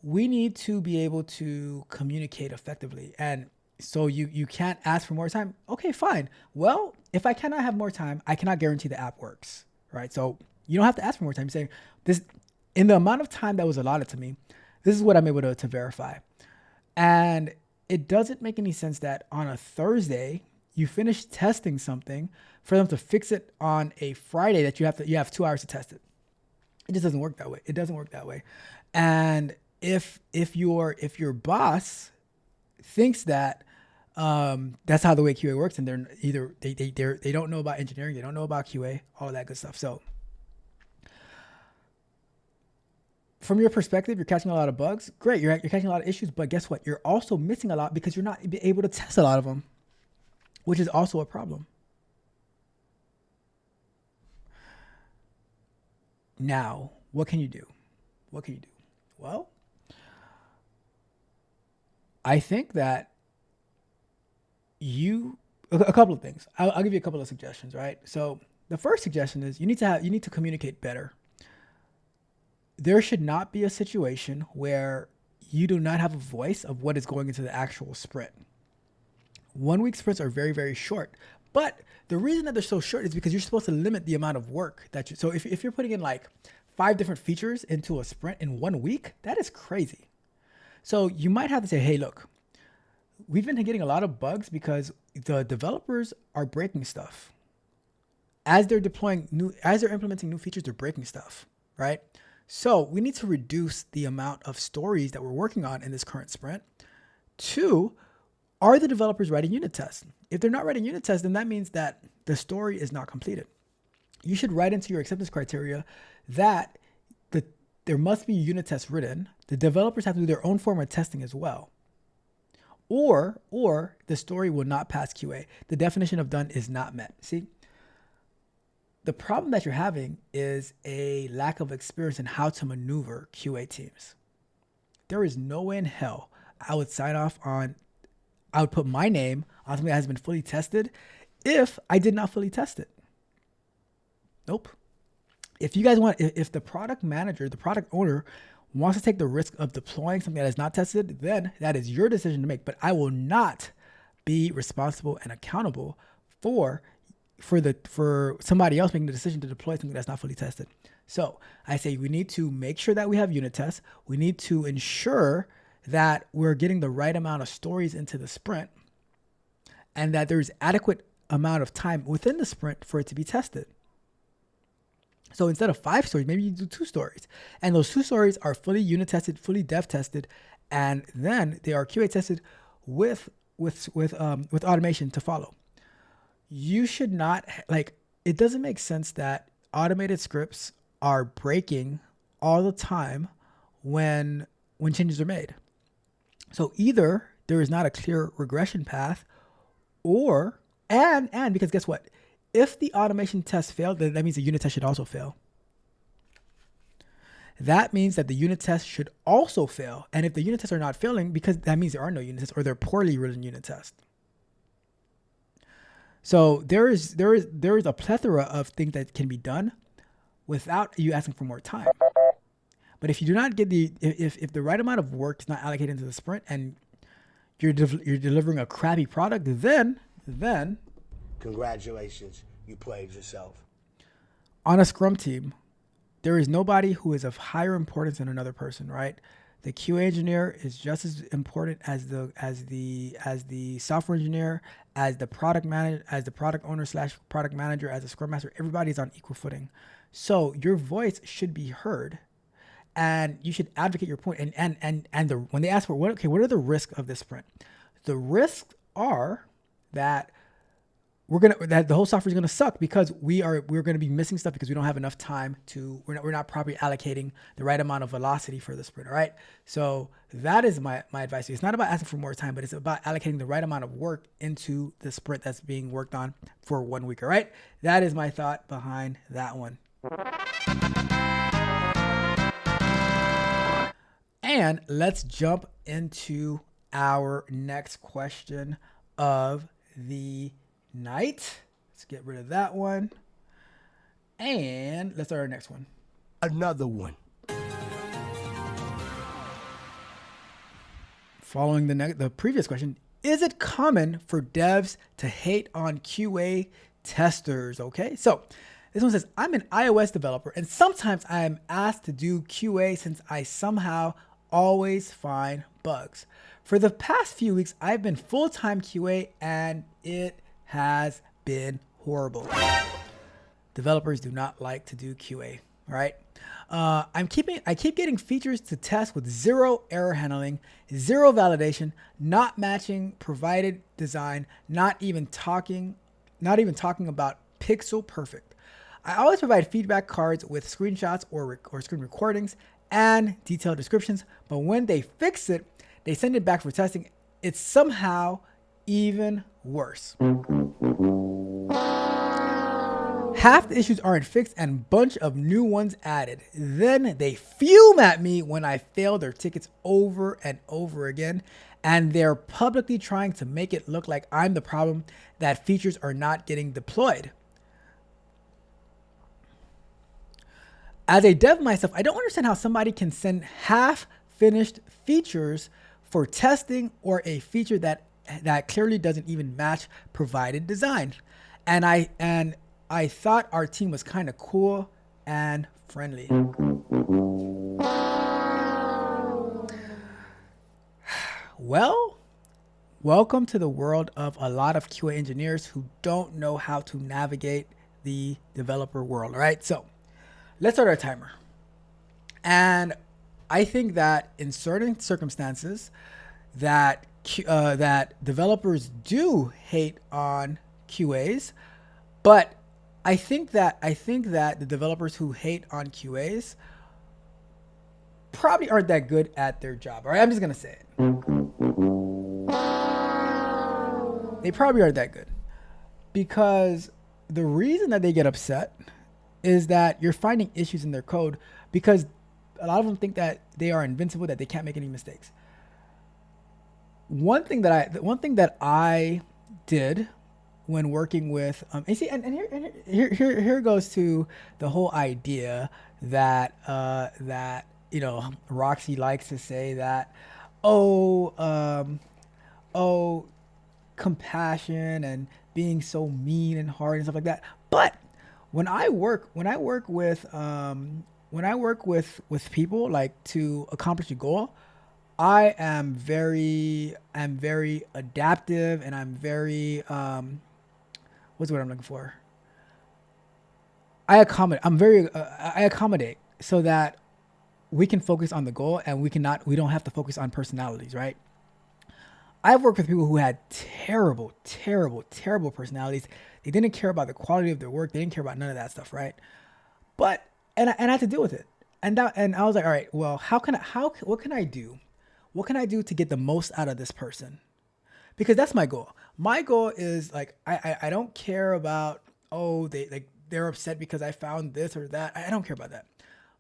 we need to be able to communicate effectively. And so you can't ask for more time. Okay, fine. Well, if I cannot have more time, I cannot guarantee the app works. Right. So you don't have to ask for more time. You're saying this, in the amount of time that was allotted to me, this is what I'm able to verify. And it doesn't make any sense that on a Thursday, you finish testing something for them to fix it on a Friday that you have 2 hours to test it. It just doesn't work that way. And if your boss thinks that that's how the way QA works, and they don't know about engineering, they don't know about QA, all of that good stuff. So from your perspective, you're catching a lot of bugs. Great, you're catching a lot of issues, but guess what? You're also missing a lot because you're not able to test a lot of them, which is also a problem. Now, what can you do? Well, I think that a couple of things. I'll give you a couple of suggestions, right? So the first suggestion is you need to communicate better. There should not be a situation where you do not have a voice of what is going into the actual sprint. 1 week sprints are very, very short, but the reason that they're so short is because you're supposed to limit the amount of work that so if you're putting in like 5 different features into a sprint in 1 week, that is crazy. So you might have to say, hey, look, we've been getting a lot of bugs because the developers are breaking stuff. As they're implementing new features, they're breaking stuff, right? So we need to reduce the amount of stories that we're working on in this current sprint. 2, are the developers writing unit tests? If they're not writing unit tests, then that means that the story is not completed. You should write into your acceptance criteria that there must be unit tests written. The developers have to do their own form of testing as well. Or the story will not pass QA. The definition of done is not met. See, the problem that you're having is a lack of experience in how to maneuver QA teams. There is no way in hell I would put my name on something that has been fully tested if I did not fully test it. Nope. If you guys if the product manager, the product owner wants to take the risk of deploying something that is not tested, then that is your decision to make. But I will not be responsible and accountable for somebody else making the decision to deploy something that's not fully tested. So I say we need to make sure that we have unit tests. We need to ensure that we're getting the right amount of stories into the sprint and that there's adequate amount of time within the sprint for it to be tested. So instead of 5 stories, maybe you do 2 stories. And those 2 stories are fully unit tested, fully dev tested, and then they are QA tested with automation to follow. You should not, it doesn't make sense that automated scripts are breaking all the time when changes are made. So either there is not a clear regression path and because guess what? If the automation test failed, then that means the unit test should also fail. That means that the unit test should also fail. And if the unit tests are not failing, because that means there are no unit tests or they're poorly written unit tests. So there is a plethora of things that can be done without you asking for more time. But if you do not get if the right amount of work is not allocated into the sprint and you're delivering a crappy product, then Congratulations, you played yourself. On a Scrum team, there is nobody who is of higher importance than another person, right? The QA engineer is just as important as the software engineer, as the product manager, as the product owner / product manager, as the Scrum master. Everybody's on equal footing. So your voice should be heard, and you should advocate your point. When they ask for what are the risks of this sprint? The risks are that the whole software is gonna suck because we're gonna be missing stuff because we don't have enough time we're not properly allocating the right amount of velocity for the sprint. All right. So that is my advice. It's not about asking for more time, but it's about allocating the right amount of work into the sprint that's being worked on for 1 week. All right. That is my thought behind that one. And let's jump into our next question of the night. Let's get rid of that one. And let's start our next one. Another one. Following the previous question, is it common for devs to hate on QA testers? Okay, so this one says, I'm an iOS developer and sometimes I am asked to do QA since I somehow always find bugs. For the past few weeks, I've been full-time QA and it has been horrible. Developers do not like to do QA, right? I keep getting features to test with 0 error handling, 0 validation, not matching provided design, not even talking about pixel perfect. I always provide feedback cards with screenshots or screen recordings and detailed descriptions, but when they fix it, they send it back for testing. It's somehow even worse. Half the issues aren't fixed and a bunch of new ones added. Then they fume at me when I fail their tickets over and over again, and they're publicly trying to make it look like I'm the problem, that features are not getting deployed. As a dev myself, I don't understand how somebody can send half-finished features for testing or a feature that clearly doesn't even match provided design. And I thought our team was kind of cool and friendly. Well, welcome to the world of a lot of QA engineers who don't know how to navigate the developer world. All right, so let's start our timer. And I think that in certain circumstances, that that developers do hate on QAs, but I think that the developers who hate on QAs probably aren't that good at their job. All right, I'm just gonna say it. They probably aren't that good, because the reason that they get upset is that you're finding issues in their code, because a lot of them think that they are invincible, that they can't make any mistakes. One thing that I did when working with and see, and here goes to the whole idea that that Roxy likes to say that oh compassion and being so mean and hard and stuff like that. But when I work with people, like, to accomplish a goal, I am very adaptive, and I'm very what's the word I'm looking for? I accommodate so that we can focus on the goal, and we don't have to focus on personalities, right? I've worked with people who had terrible personalities. They didn't care about the quality of their work. They didn't care about none of that stuff, right? But and I had to deal with it. And I was like, all right, well, what can I do? What can I do to get the most out of this person? Because that's my goal. My goal is, like, I don't care about, they're upset because I found this or that. I don't care about that.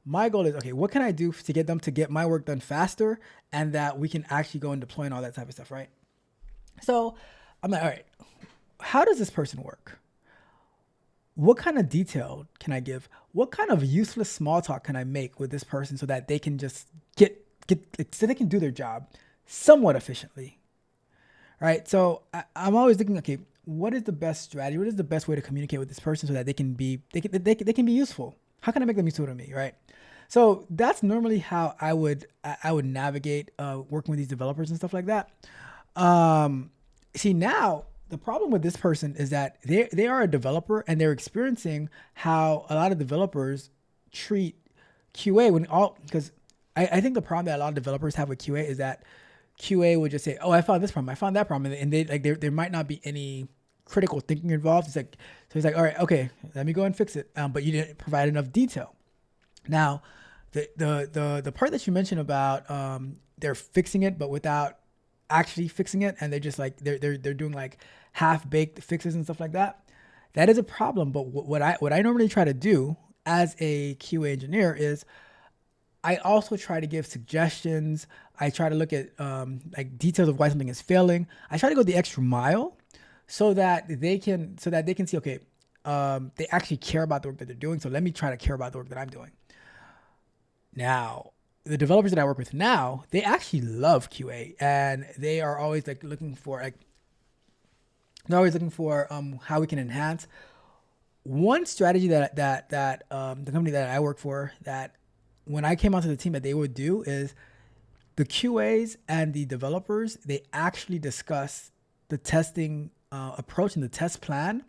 My goal is, okay, what can I do to get them to get my work done faster, and that we can actually go and deploy and all that type of stuff, right? So I'm like, all right, how does this person work? What kind of detail can I give? What kind of useless small talk can I make with this person so that they can just so they can do their job somewhat efficiently, right? So I'm always thinking, okay, what is the best strategy? What is the best way to communicate with this person so that they can be useful? How can I make them useful to me, right? So that's normally how I would navigate working with these developers and stuff like that. See, now the problem with this person is that they are a developer, and they're experiencing how a lot of developers treat QA because I think the problem that a lot of developers have with QA is that QA would just say, "Oh, I found this problem, I found that problem," and there might not be any critical thinking involved. It's like, all right, okay, let me go and fix it. But you didn't provide enough detail. Now, the part that you mentioned about they're fixing it but without actually fixing it, and they're just like they're doing like half-baked fixes and stuff like that. That is a problem. But what I normally try to do as a QA engineer is I also try to give suggestions. I try to look at like details of why something is failing. I try to go the extra mile so that they can see, okay, they actually care about the work that they're doing. So let me try to care about the work that I'm doing. Now, the developers that I work with now, they actually love QA, and they are always looking for how we can enhance. One strategy that the company that I work for, that when I came onto the team, that they would do is the QAs and the developers, they actually discuss the testing approach and the test plan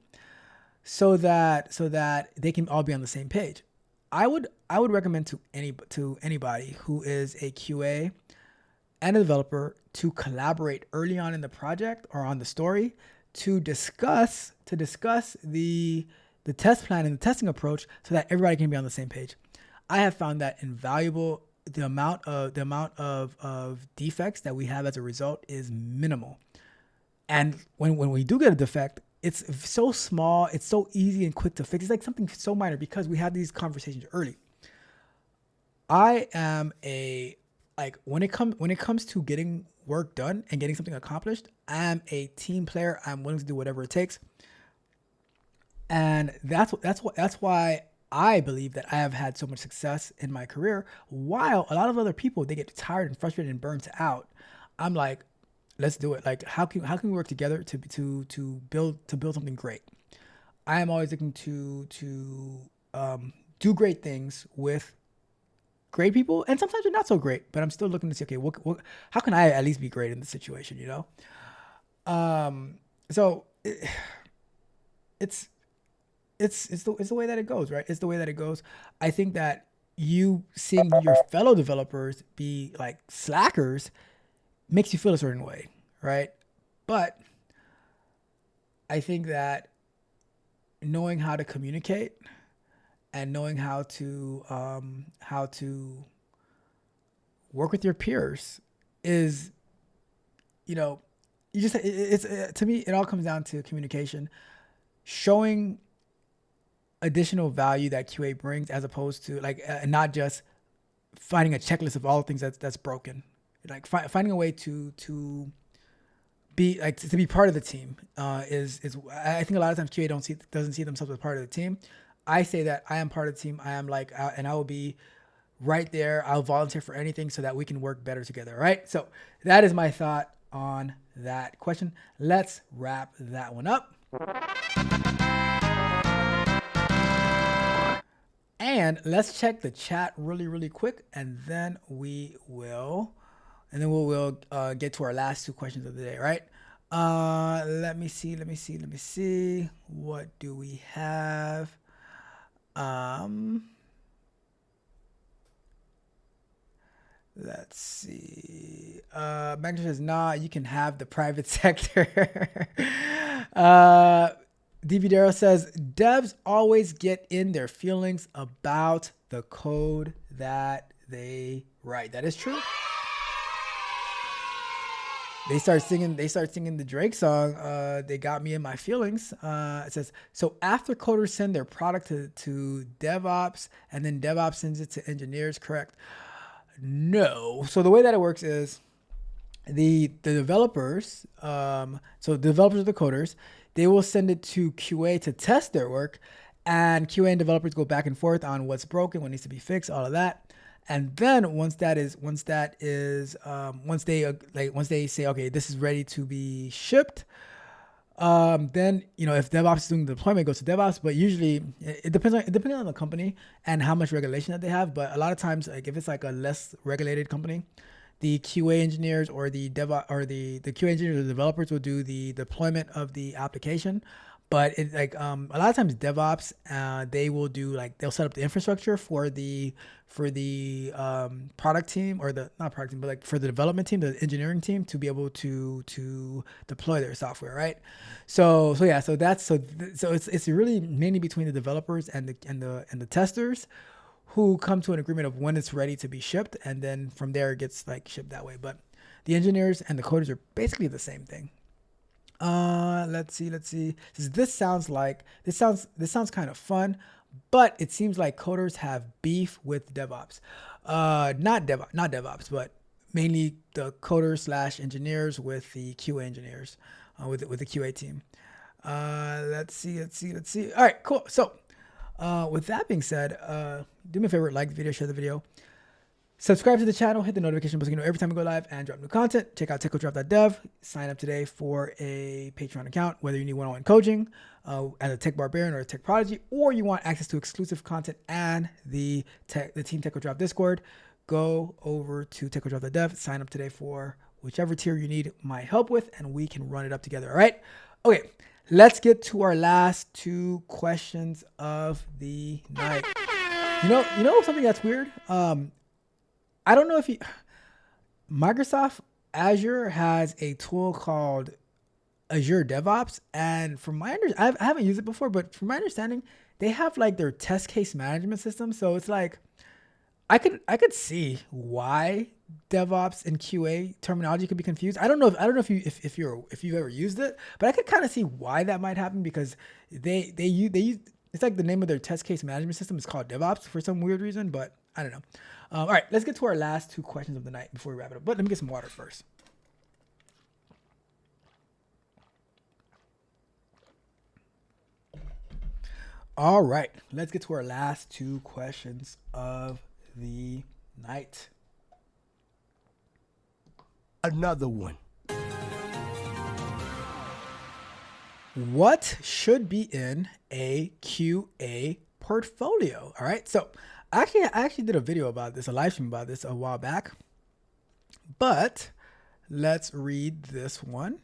so that they can all be on the same page. I would recommend to anybody who is a QA and a developer to collaborate early on in the project or on the story to discuss the test plan and the testing approach so that everybody can be on the same page. I have found that invaluable. The amount of defects that we have as a result is minimal. And when we do get a defect, it's so small, it's so easy and quick to fix. It's like something so minor because we have these conversations early. I am when it comes to getting work done and getting something accomplished, I am a team player. I'm willing to do whatever it takes. And that's why I believe that I have had so much success in my career, while a lot of other people, they get tired and frustrated and burnt out. I'm like, let's do it. Like, how can we work together to build something great? I am always looking to do great things with great people, and sometimes they're not so great, but I'm still looking to see, okay, how can I at least be great in this situation, you know? So it's it's the way that it goes, right? It's the way that it goes. I think that you seeing your fellow developers be like slackers makes you feel a certain way, right? But I think that knowing how to communicate and knowing how to work with your peers is, you know, you just it's to me it all comes down to communication, showing additional value that QA brings as opposed to like not just finding a checklist of all the things that's broken, like finding a way to be like to be part of the team is I think a lot of times QA doesn't see themselves as part of the team. I say that I am part of the team. I am like and I will be right there. I'll volunteer for anything so that we can work better together. Right. So that is my thought on that question. Let's wrap that one up. And let's check the chat really quick, and then we'll get to our last two questions of the day, right? Let me see. What do we have? Let's see. Magna says, nah, you can have the private sector. DV Darrow says, devs always get in their feelings about the code that they write. That is true. They start singing the Drake song, They Got Me in My Feelings. It says, so after coders send their product to DevOps and then DevOps sends it to engineers, correct? No. So the way that it works is the developers, so the developers are the coders, they will send it to QA to test their work, and QA and developers go back and forth on what's broken, what needs to be fixed, all of that. And then once they say, okay, this is ready to be shipped, then, you know, if DevOps is doing the deployment, it goes to DevOps. But usually it depends on the company and how much regulation that they have. But a lot of times, like if it's like a less regulated company, the QA engineers or the QA engineers or the developers will do the deployment of the application. But it like a lot of times DevOps they'll set up the infrastructure for the product team, or the not product team, but like for the development team, the engineering team, to be able to deploy their software, right? So it's really mainly between the developers and the testers who come to an agreement of when it's ready to be shipped, and then from there it gets like shipped that way. But the engineers and the coders are basically the same thing. Let's see. This sounds kind of fun, but it seems like coders have beef with DevOps. Not DevOps, but mainly the coders / engineers with the QA engineers, with the QA team. Let's see. All right, cool. So, with that being said, do me a favor, like the video, share the video. Subscribe to the channel, hit the notification bell so you know every time we go live and drop new content. Check out techodrop.dev. Sign up today for a Patreon account, whether you need one-on-one coaching as a tech barbarian or a tech prodigy, or you want access to exclusive content and the Team TechODrop Discord. Go over to techodrop.dev. Sign up today for whichever tier you need my help with, and we can run it up together. All right? Okay, let's get to our last two questions of the night. You know something that's weird? I don't know if Microsoft Azure has a tool called Azure DevOps, and from my I haven't used it before, but from my understanding, they have like their test case management system. So it's like I could see why DevOps and QA terminology could be confused. I don't know if you've ever used it, but I could kind of see why that might happen, because they use it's like the name of their test case management system is called DevOps for some weird reason, but I don't know. All right, let's get to our last two questions of the night before we wrap it up. But let me get some water first. All right, let's get to our last two questions of the night. Another one. What should be in a QA portfolio? All right, so I actually did a video about this, a live stream about this a while back, but let's read this one.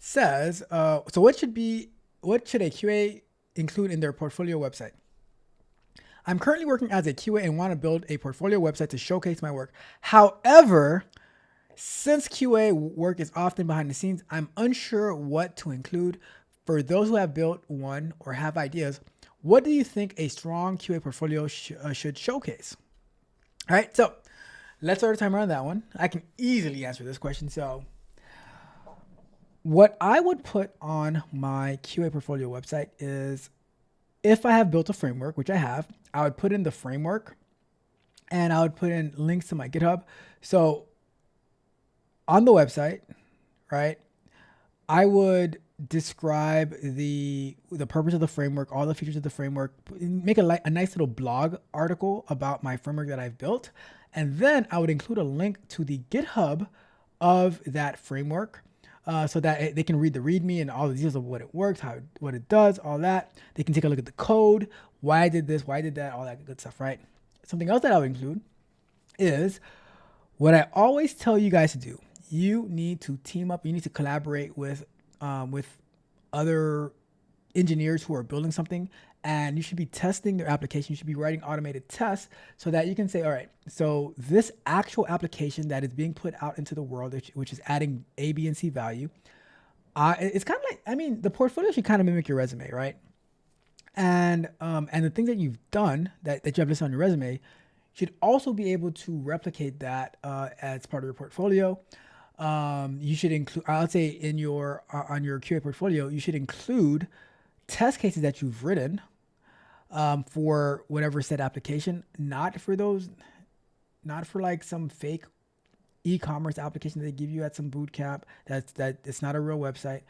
says, so what should a QA include in their portfolio website? I'm currently working as a QA and want to build a portfolio website to showcase my work. However, since QA work is often behind the scenes, I'm unsure what to include. For those who have built one or have ideas, what do you think a strong QA portfolio should showcase? All right, so let's start a timer on that one. I can easily answer this question. So what I would put on my QA portfolio website is, if I have built a framework, which I have, I would put in the framework and I would put in links to my GitHub. So on the website, right, I would describe the purpose of the framework, all the features of the framework, make a nice little blog article about my framework that I've built. And then I would include a link to the GitHub of that framework, so that they can read the README and all the details of what it works, what it does, all that. They can take a look at the code, why I did this, why I did that, all that good stuff, right? Something else that I would include is what I always tell you guys to do. You need to team up. You need to collaborate with other engineers who are building something, and you should be testing their application. You should be writing automated tests so that you can say, all right, so this actual application that is being put out into the world, which is adding A, B, and C value, it's kind of like, I mean, the portfolio should kind of mimic your resume, right? And the things that you've done that you have listed on your resume should also be able to replicate that as part of your portfolio. You should include, I would say, in your on your QA portfolio, you should include test cases that you've written for whatever said application, not for like some fake e-commerce application that they give you at some boot camp. That it's not a real website,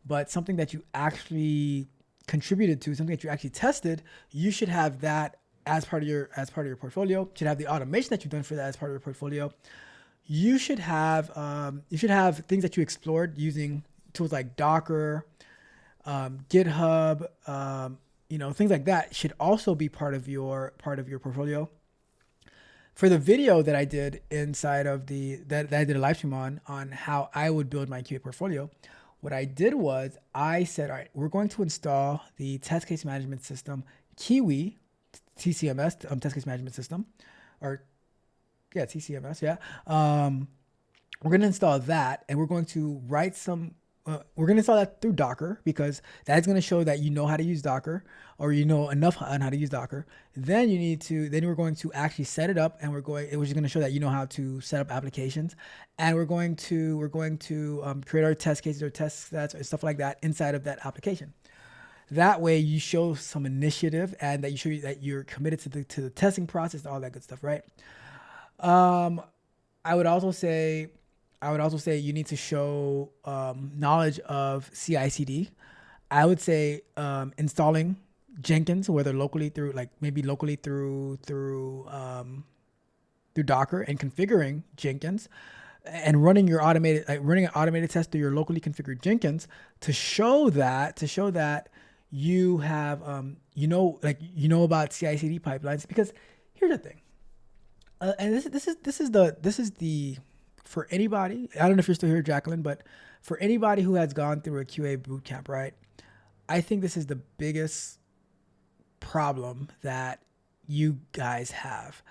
but something that you actually contributed to, something that you actually tested. You should have that as part of your portfolio. You should have the automation that you've done for that as part of your portfolio. You should have things that you explored using tools like Docker, GitHub, things like that should also be part of your portfolio. For the video that I did inside of that I did a live stream on how I would build my QA portfolio, what I did was I said, all right, we're going to install the test case management system, Kiwi, TCMS, test case management system, or yeah, TCMS, yeah. We're going to install that, and we're going to write some, we're going to install that through Docker, because that's going to show that you know how to use Docker, or you know enough on how to use Docker. Then we're going to actually set it up, and which is going to show that you know how to set up applications. And we're going to create our test cases or test sets or stuff like that inside of that application. That way you show some initiative, and that you show that you're committed to the testing process, all that good stuff, right? I would also say you need to show knowledge of CI/CD. I would say installing Jenkins, whether locally through Docker, and configuring Jenkins, and running an automated test through your locally configured Jenkins to show that you have about CI/CD pipelines. Because here's the thing. And this is the for anybody. I don't know if you're still here, Jacqueline, but for anybody who has gone through a QA bootcamp, right? I think this is the biggest problem that you guys have.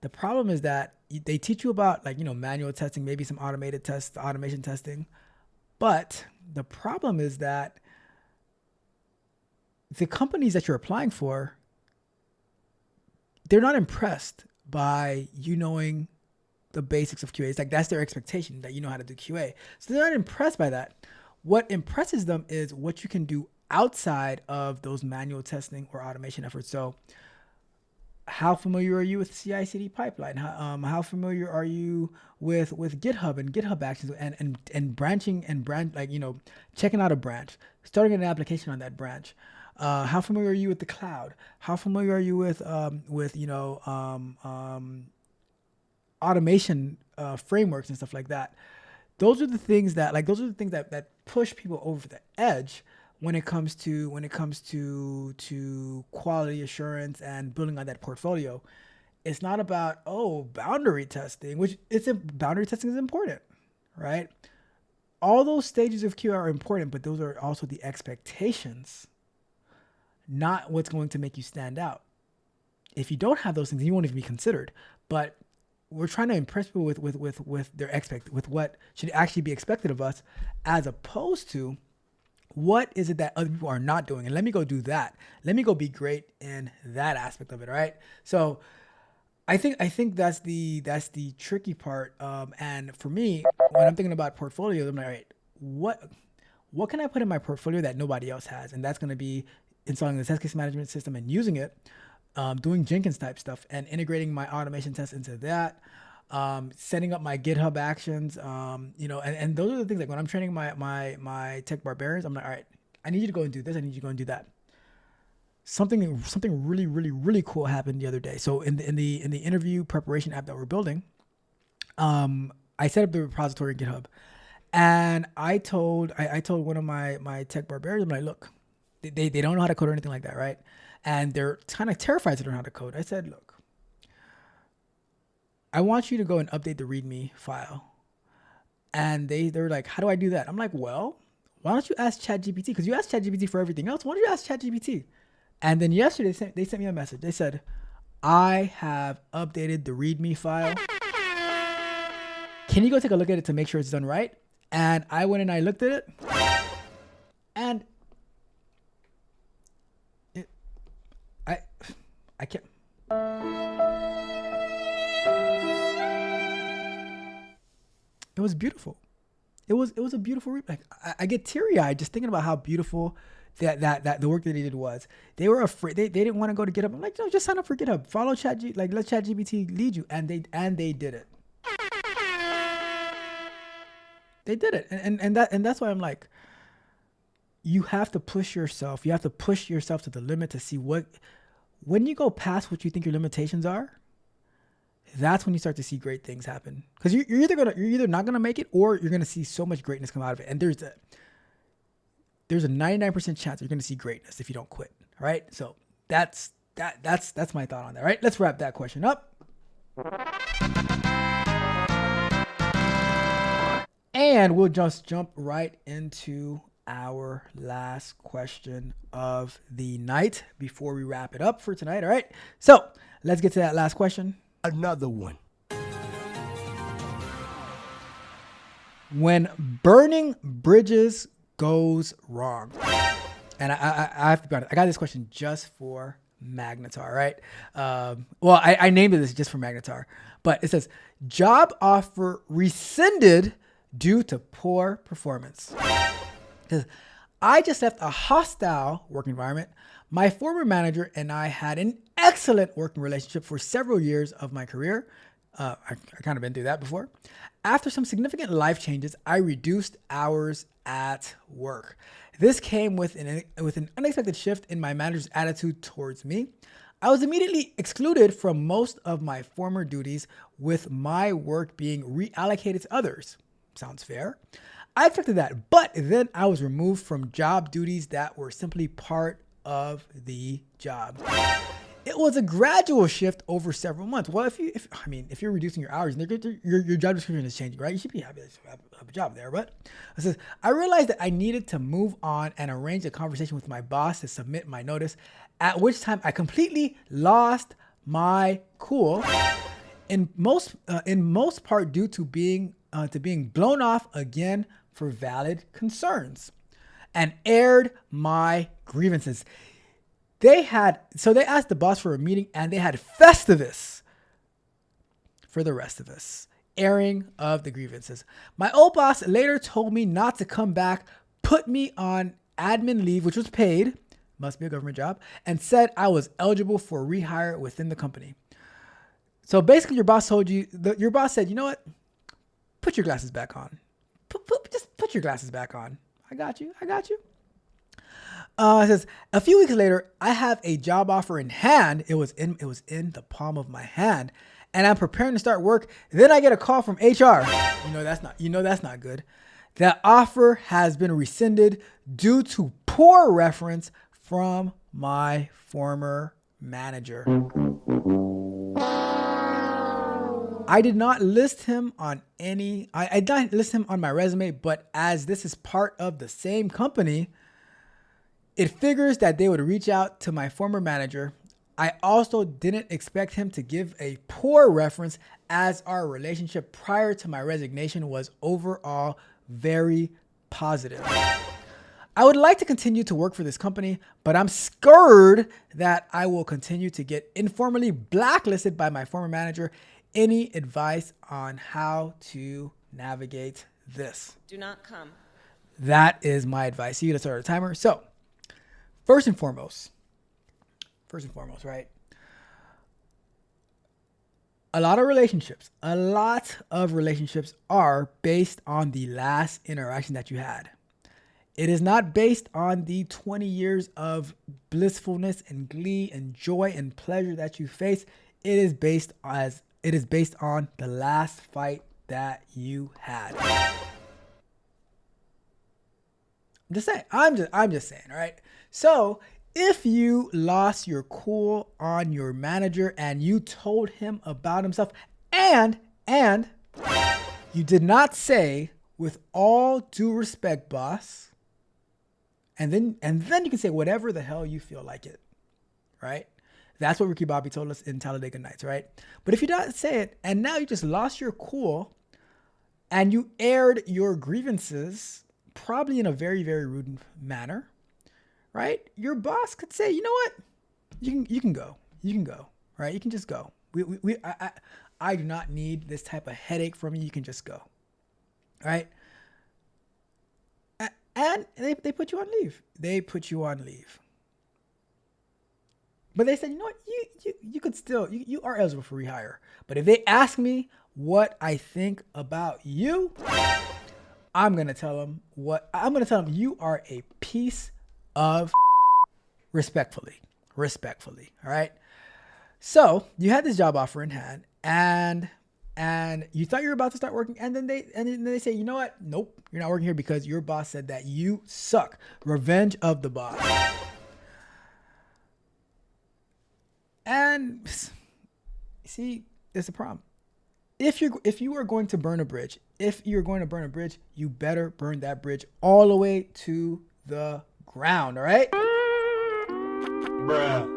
The problem is that they teach you about manual testing, maybe some automation testing, but the problem is that the companies that you're applying for, they're not impressed by you knowing the basics of QA. It's like that's their expectation, that you know how to do QA. So they're not impressed by that. What impresses them is what you can do outside of those manual testing or automation efforts. So how familiar are you with CI/CD pipeline? How familiar are you with GitHub and GitHub Actions and branching checking out a branch, starting an application on that branch? How familiar are you with the cloud? How familiar are you with automation frameworks and stuff like that? Those are the things that push people over the edge when it comes to quality assurance and building on that portfolio. It's not about boundary testing, boundary testing is important, right? all those stages of Q are important, but those are also the expectations, not what's going to make you stand out. If you don't have those things, you won't even be considered. But we're trying to impress people with with what should actually be expected of us, as opposed to what is it that other people are not doing, and let me go do that. Let me go be great in that aspect of it. All right. So I think that's the tricky part. And for me, when I'm thinking about portfolios, I'm like, all right, what can I put in my portfolio that nobody else has? And that's going to be installing the test case management system and using it, doing Jenkins type stuff and integrating my automation tests into that, setting up my GitHub actions, and those are the things like when I'm training my tech barbarians, I'm like, all right, I need you to go and do this. I need you to go and do that. Something really, really, really cool happened the other day. So in the interview preparation app that we're building, I set up the repository in GitHub, and I told one of my tech barbarians, I'm like, look, they don't know how to code or anything like that, right? And they're kind of terrified to learn how to code. I said, look, I want you to go and update the README file. And they were like, how do I do that? I'm like, well, why don't you ask ChatGPT? Because you ask ChatGPT for everything else. Why don't you ask ChatGPT? And then yesterday they sent me a message. They said, I have updated the README file. Can you go take a look at it to make sure it's done right? And I went and I looked at it, and I can't. It was beautiful. It was a beautiful read. Like I get teary eyed just thinking about how beautiful that the work that they did was. They were afraid. They didn't want to go to GitHub. I'm like, no, just sign up for GitHub. Follow ChatGPT. Like let ChatGPT lead you. And they did it. They did it. And that's why I'm like, you have to push yourself. You have to push yourself to the limit to see when you go past what you think your limitations are, that's when you start to see great things happen. Because you're either not gonna make it, or you're gonna see so much greatness come out of it. And there's a 99% chance you're gonna see greatness if you don't quit. All right. So that's my thought on that. Right. Let's wrap that question up. And we'll just jump right into our last question of the night before we wrap it up for tonight. All right. So let's get to that last question. Another one. When burning bridges goes wrong. And I have to be honest, I got this question just for Magnetar, right? Well, I named it this just for Magnetar, but it says job offer rescinded due to poor performance. Because I just left a hostile work environment. My former manager and I had an excellent working relationship for several years of my career. I kind of been through that before. After some significant life changes, I reduced hours at work. This came with an unexpected shift in my manager's attitude towards me. I was immediately excluded from most of my former duties, with my work being reallocated to others. Sounds fair. I expected that, but then I was removed from job duties that were simply part of the job. It was a gradual shift over several months. Well, if you're reducing your hours, your job description is changing, right? You should be happy to have a job there. But it says, I realized that I needed to move on and arrange a conversation with my boss to submit my notice, at which time I completely lost my cool, in most part due to being blown off again for valid concerns, and aired my grievances. They asked the boss for a meeting, and they had Festivus for the rest of us, airing of the grievances. My old boss later told me not to come back, put me on admin leave, which was paid, must be a government job, and said I was eligible for rehire within the company. So basically your boss said, you know what? Put your glasses back on. Just put your glasses back on. I got you. It says, a few weeks later, I have a job offer in hand. It was in the palm of my hand, and I'm preparing to start work. Then I get a call from HR. You know that's not good. That offer has been rescinded due to poor reference from my former manager. I did not list him on I did not list him on my resume, but as this is part of the same company, it figures that they would reach out to my former manager. I also didn't expect him to give a poor reference, as our relationship prior to my resignation was overall very positive. I would like to continue to work for this company, but I'm scared that I will continue to get informally blacklisted by my former manager. Any advice on how to navigate this? Do not come. That is my advice. See, let's start a timer. So, first and foremost, right? A lot of relationships are based on the last interaction that you had. It is not based on the 20 years of blissfulness and glee and joy and pleasure that you face. It is based on the last fight that you had. I'm just saying, all right? So if you lost your cool on your manager and you told him about himself and you did not say, with all due respect, boss, and then you can say whatever the hell you feel like it, right? That's what Ricky Bobby told us in Talladega Nights, right? But if you don't say it and now you just lost your cool and you aired your grievances, probably in a very, very rude manner, right? Your boss could say, you know what? You can go, right? You can just go. I do not need this type of headache from you. You can just go, right? And they put you on leave. But they said, you know what? You could still, you are eligible for rehire. But if they ask me what I think about you, I'm going to tell them you are a piece of respectfully. All right. So you had this job offer in hand and you thought you were about to start working. And then they say, you know what? Nope. You're not working here because your boss said that you suck. Revenge of the boss. And see, it's a problem. If you are going to burn a bridge, you better burn that bridge all the way to the ground, all right? Bruh.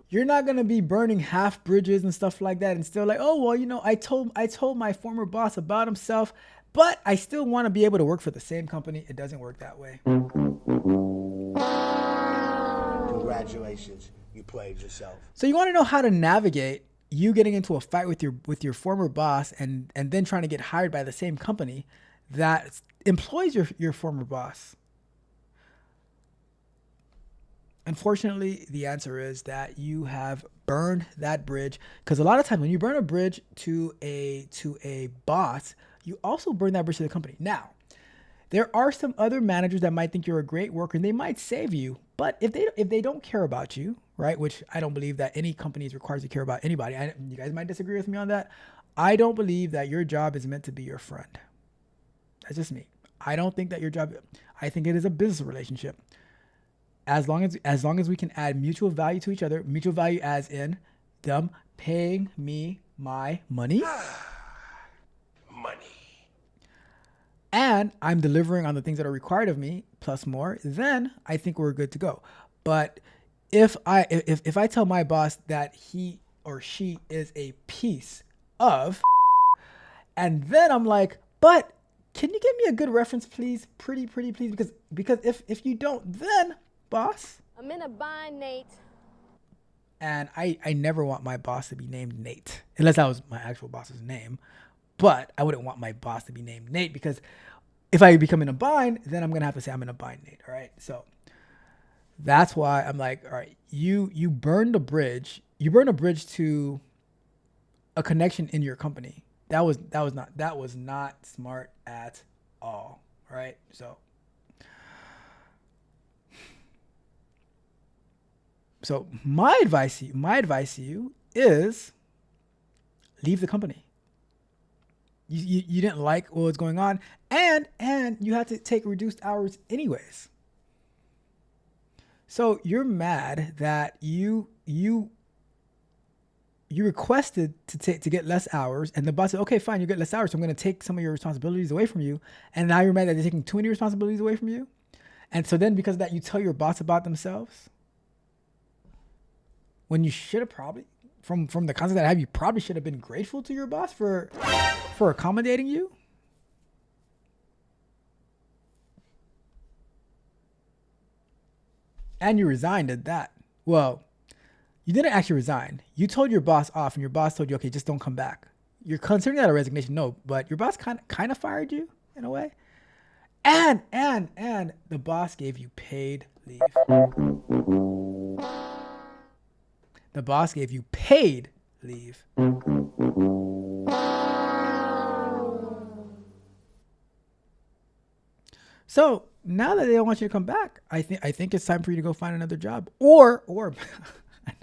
You're not going to be burning half bridges and stuff like that and still like, oh, well, you know, I told my former boss about himself, but I still want to be able to work for the same company. It doesn't work that way. Congratulations. You played yourself. So you want to know how to navigate you getting into a fight with your former boss and then trying to get hired by the same company that employs your former boss. Unfortunately, the answer is that you have burned that bridge, because a lot of times when you burn a bridge to a boss, you also burn that bridge to the company. Now, there are some other managers that might think you're a great worker and they might save you, but if they don't care about you, right, which I don't believe that any company is required to care about anybody. You guys might disagree with me on that. I don't believe that your job is meant to be your friend. That's just me. I don't think that your job, I think it is a business relationship. As long as we can add mutual value to each other, mutual value as in them paying me my money. And I'm delivering on the things that are required of me plus more, then I think we're good to go. But if I tell my boss that he or she is a piece of, and then I'm like, but can you give me a good reference, please? Pretty please, because if you don't, then boss. I'm in a bind, Nate. And I never want my boss to be named Nate, unless that was my actual boss's name. But I wouldn't want my boss to be named Nate, because if I become in a bind, then I'm going to have to say I'm in a bind, Nate. All right. So that's why I'm like, all right, you burned a bridge. You burned a bridge to a connection in your company. That was not smart at all. All right. So my advice to you is leave the company. You didn't like what was going on, and you had to take reduced hours anyways. So you're mad that you you requested to get less hours, and the boss said, okay, fine, you get less hours, so I'm going to take some of your responsibilities away from you. And now you're mad that they're taking too many responsibilities away from you. And so then because of that, you tell your boss about themselves when you should have probably, from the concept that I have, you probably should have been grateful to your boss for accommodating you. And you resigned at that. Well, you didn't actually resign. You told your boss off, and your boss told you, okay, just don't come back. You're considering that a resignation? No, but your boss kind of fired you in a way. And the boss gave you paid leave. The boss gave you paid leave. So now that they don't want you to come back, I think it's time for you to go find another job or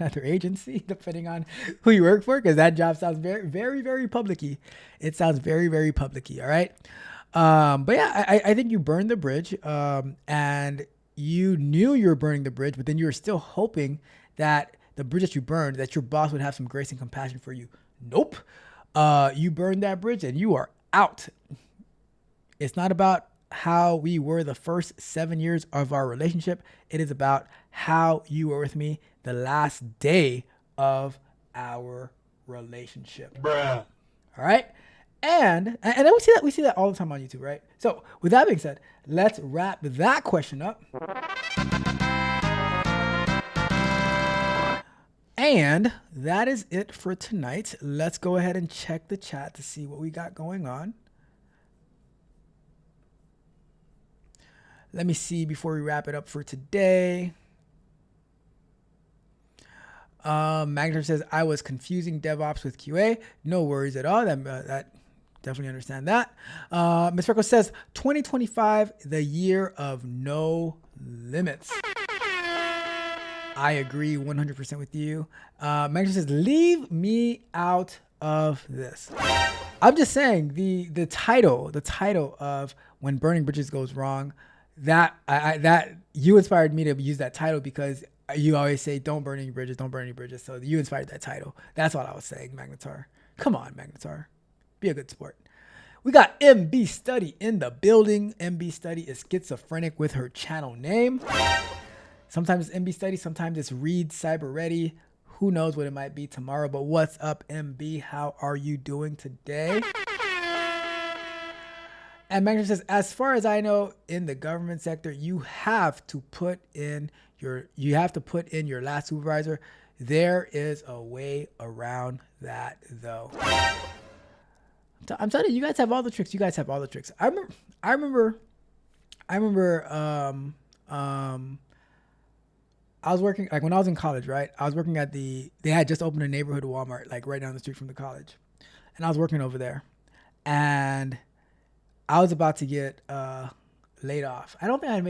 another agency, depending on who you work for, because that job sounds very, very, very public-y. It sounds very, very public-y. All right. But yeah, I think you burned the bridge, and you knew you were burning the bridge, but then you were still hoping that the bridge that you burned, that your boss would have some grace and compassion for you. Nope. You burned that bridge and you are out. It's not about how we were the first 7 years of our relationship. It is about how you were with me the last day of our relationship. Bruh. All right. And then we see that all the time on YouTube, right? So with that being said, let's wrap that question up. And that is it for tonight. Let's go ahead and check the chat to see what we got going on. Let me see before we wrap it up for today. Magner says, I was confusing DevOps with QA. No worries at all. That definitely understand that. Ms. Freckles says, 2025, the year of no limits. I agree 100% with you. Magner says, leave me out of this. I'm just saying the title of When Burning Bridges Goes Wrong, that you inspired me to use that title because you always say don't burn any bridges, don't burn any bridges. So you inspired that title. That's all I was saying, Magnetar. Come on, Magnetar. Be a good sport. We got MB Study in the building. MB Study is schizophrenic with her channel name. Sometimes it's MB Study, sometimes it's Read Cyber Ready. Who knows what it might be tomorrow, but what's up, MB? How are you doing today? And Magna says, as far as I know, in the government sector, you have to put in your last supervisor. There is a way around that, though. I'm telling you, you guys have all the tricks. You guys have all the tricks. I remember. I was working, like when I was in college, right? I was working they had just opened a neighborhood Walmart, like right down the street from the college. And I was working over there. And I was about to get laid off. I don't think I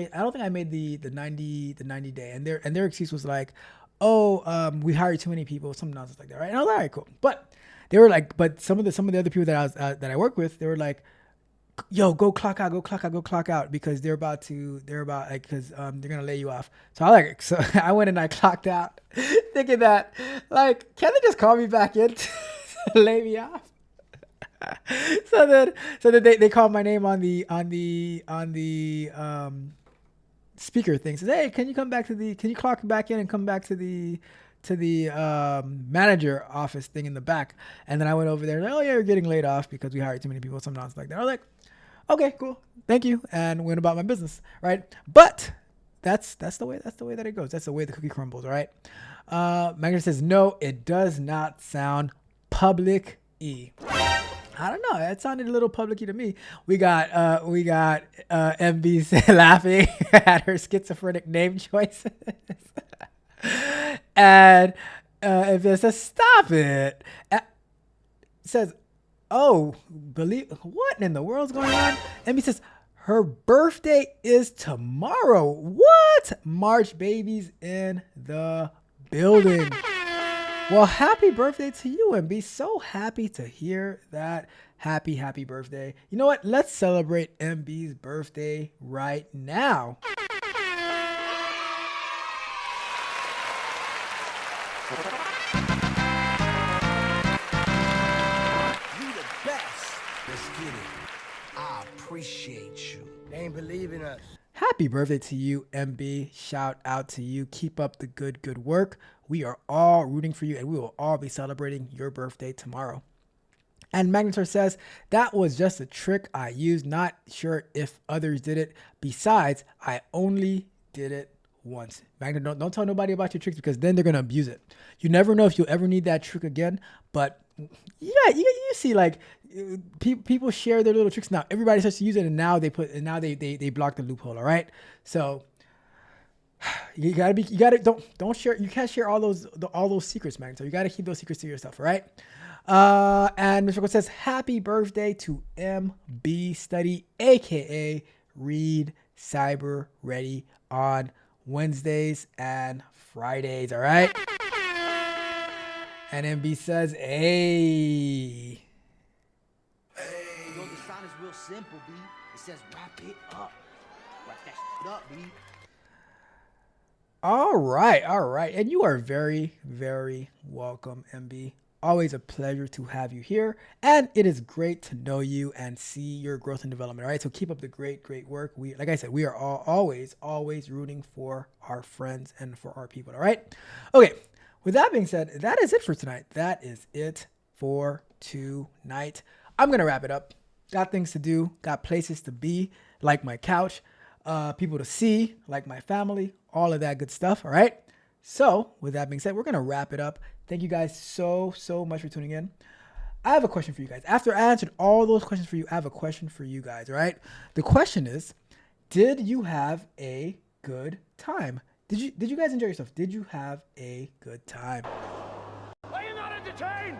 made the 90 day. And their excuse was like, we hired too many people, some nonsense like that, right? And I was like, all right, cool. But they were like, but some of the other people that I work with, they were like, yo, go clock out, because they're gonna lay you off. So I went and I clocked out, thinking that, like, can't they just call me back in to lay me off? So then they called my name on the speaker thing. Says, hey, can you clock back in and come back to the manager office thing in the back? And then I went over there and like, oh yeah, you're getting laid off because we hired too many people, some nonsense like that. I was like, okay, cool, thank you, and went about my business, right? But that's the way that it goes. That's the way the cookie crumbles, all right? Magna says, no, it does not sound public-y. I don't know. It sounded a little public-y to me. We got MB laughing at her schizophrenic name choices. And it says, stop it. Says, oh, what in the world's going on? MB says, her birthday is tomorrow. What? March babies in the building. Well, happy birthday to you, and be so happy to hear that. Happy birthday. You know what? Let's celebrate MB's birthday right now. Happy birthday to you, MB. Shout out to you. Keep up the good work. We are all rooting for you, and we will all be celebrating your birthday tomorrow. And Magnetar says, that was just a trick I used. Not sure if others did it. Besides, I only did it once. Magnetar, don't tell nobody about your tricks, because then they're going to abuse it. You never know if you'll ever need that trick again. But yeah, you see, like, people share their little tricks now. Everybody starts to use it, and now they block the loophole. All right, so you gotta don't share. You can't share all those secrets, man. So you gotta keep those secrets to yourself. All right. And Mr. Cole says, happy birthday to MB Study, aka Read Cyber Ready, on Wednesdays and Fridays. All right. And MB says, hey. Yo, the sign is real simple, B. It says wrap it up. Wrap that shit up, B. All right. And you are very, very welcome, MB. Always a pleasure to have you here. And it is great to know you and see your growth and development. All right. So keep up the great work. Like I said, we are always rooting for our friends and for our people. All right. Okay. With that being said, that is it for tonight. That is it for tonight. I'm going to wrap it up. Got things to do, got places to be, like my couch, people to see, like my family, all of that good stuff. All right. So with that being said, we're going to wrap it up. Thank you guys so much for tuning in. I have a question for you guys. After I answered all those questions for you, I have a question for you guys. All right. The question is, did you have a good time? Did you guys enjoy yourself? Did you have a good time? Are you not entertained?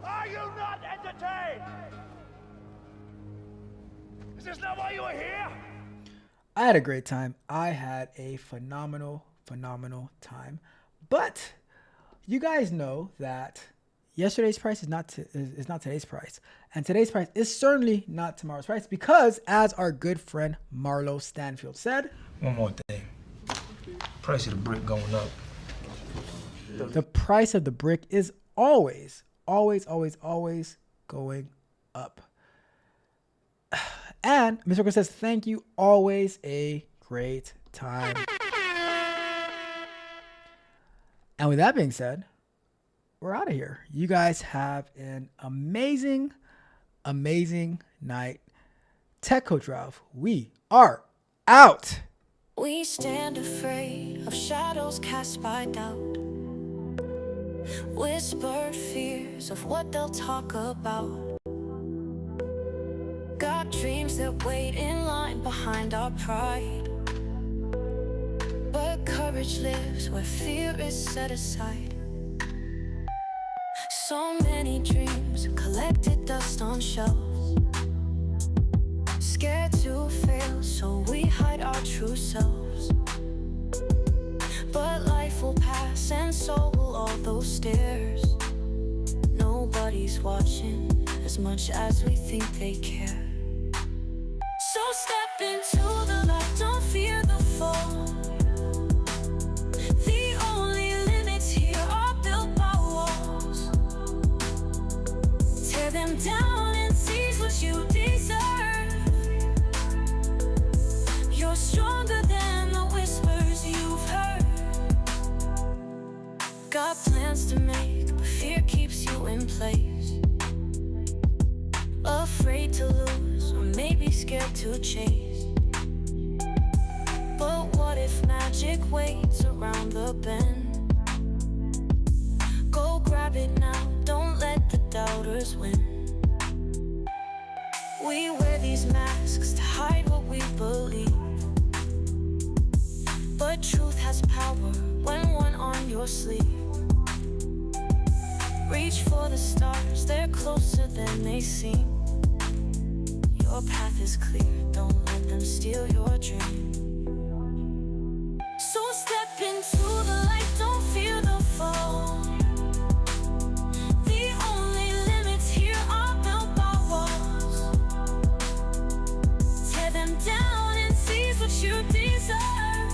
Are you not entertained? Is this not why you are here? I had a great time. I had a phenomenal time. But you guys know that yesterday's price is not today's price. And today's price is certainly not tomorrow's price, because as our good friend Marlo Stanfield said, One more thing. Price of the brick going up. the price of the brick is always going up. And Mr. Orko says, thank you. Always a great time. And with that being said, we're out of here. You guys have an amazing night. Tech Coach Ralph, we are out. We stand afraid of shadows cast by doubt, whispered fears of what they'll talk about. Got dreams that wait in line behind our pride, but courage lives where fear is set aside. So many dreams collected dust on shelves, scared to fail, so we hide our true selves. But life will pass, and so will all those stares. Nobody's watching as much as we think they care. So step into the light, don't fear the fall. The only limits here are built by walls. Tear them down and seize what you deserve. You're stronger than the whispers you've heard. Got plans to make, but fear keeps you in place. Afraid to lose, or maybe scared to chase. But what if magic waits around the bend? Go grab it now, don't let the doubters win. We wear these masks to hide what we believe, but truth has power when worn on your sleeve. Reach for the stars, they're closer than they seem. Your path is clear, don't let them steal your dream. So step into the light, don't fear the fall. The only limits here are built by walls. Tear them down and seize what you deserve.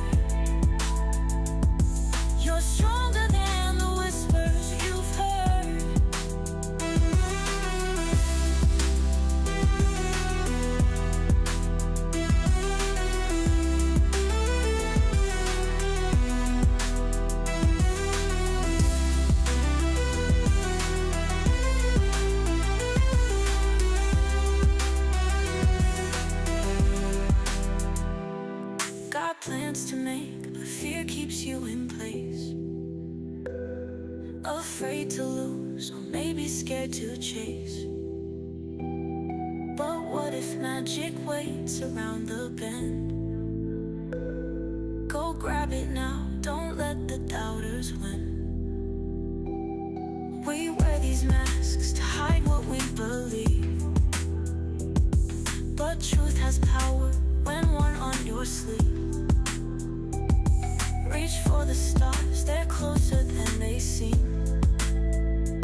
You're stronger than the whispers you've heard. Afraid to lose, or maybe scared to chase. But what if magic waits around the bend? Go grab it now, don't let the doubters win. We wear these masks to hide what we believe, but truth has power when worn on your sleeve. Reach for the stars, they're closer than they seem.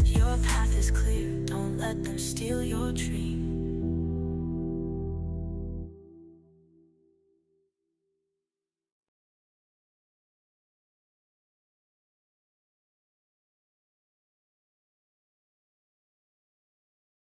Your path is clear, don't let them steal your dream.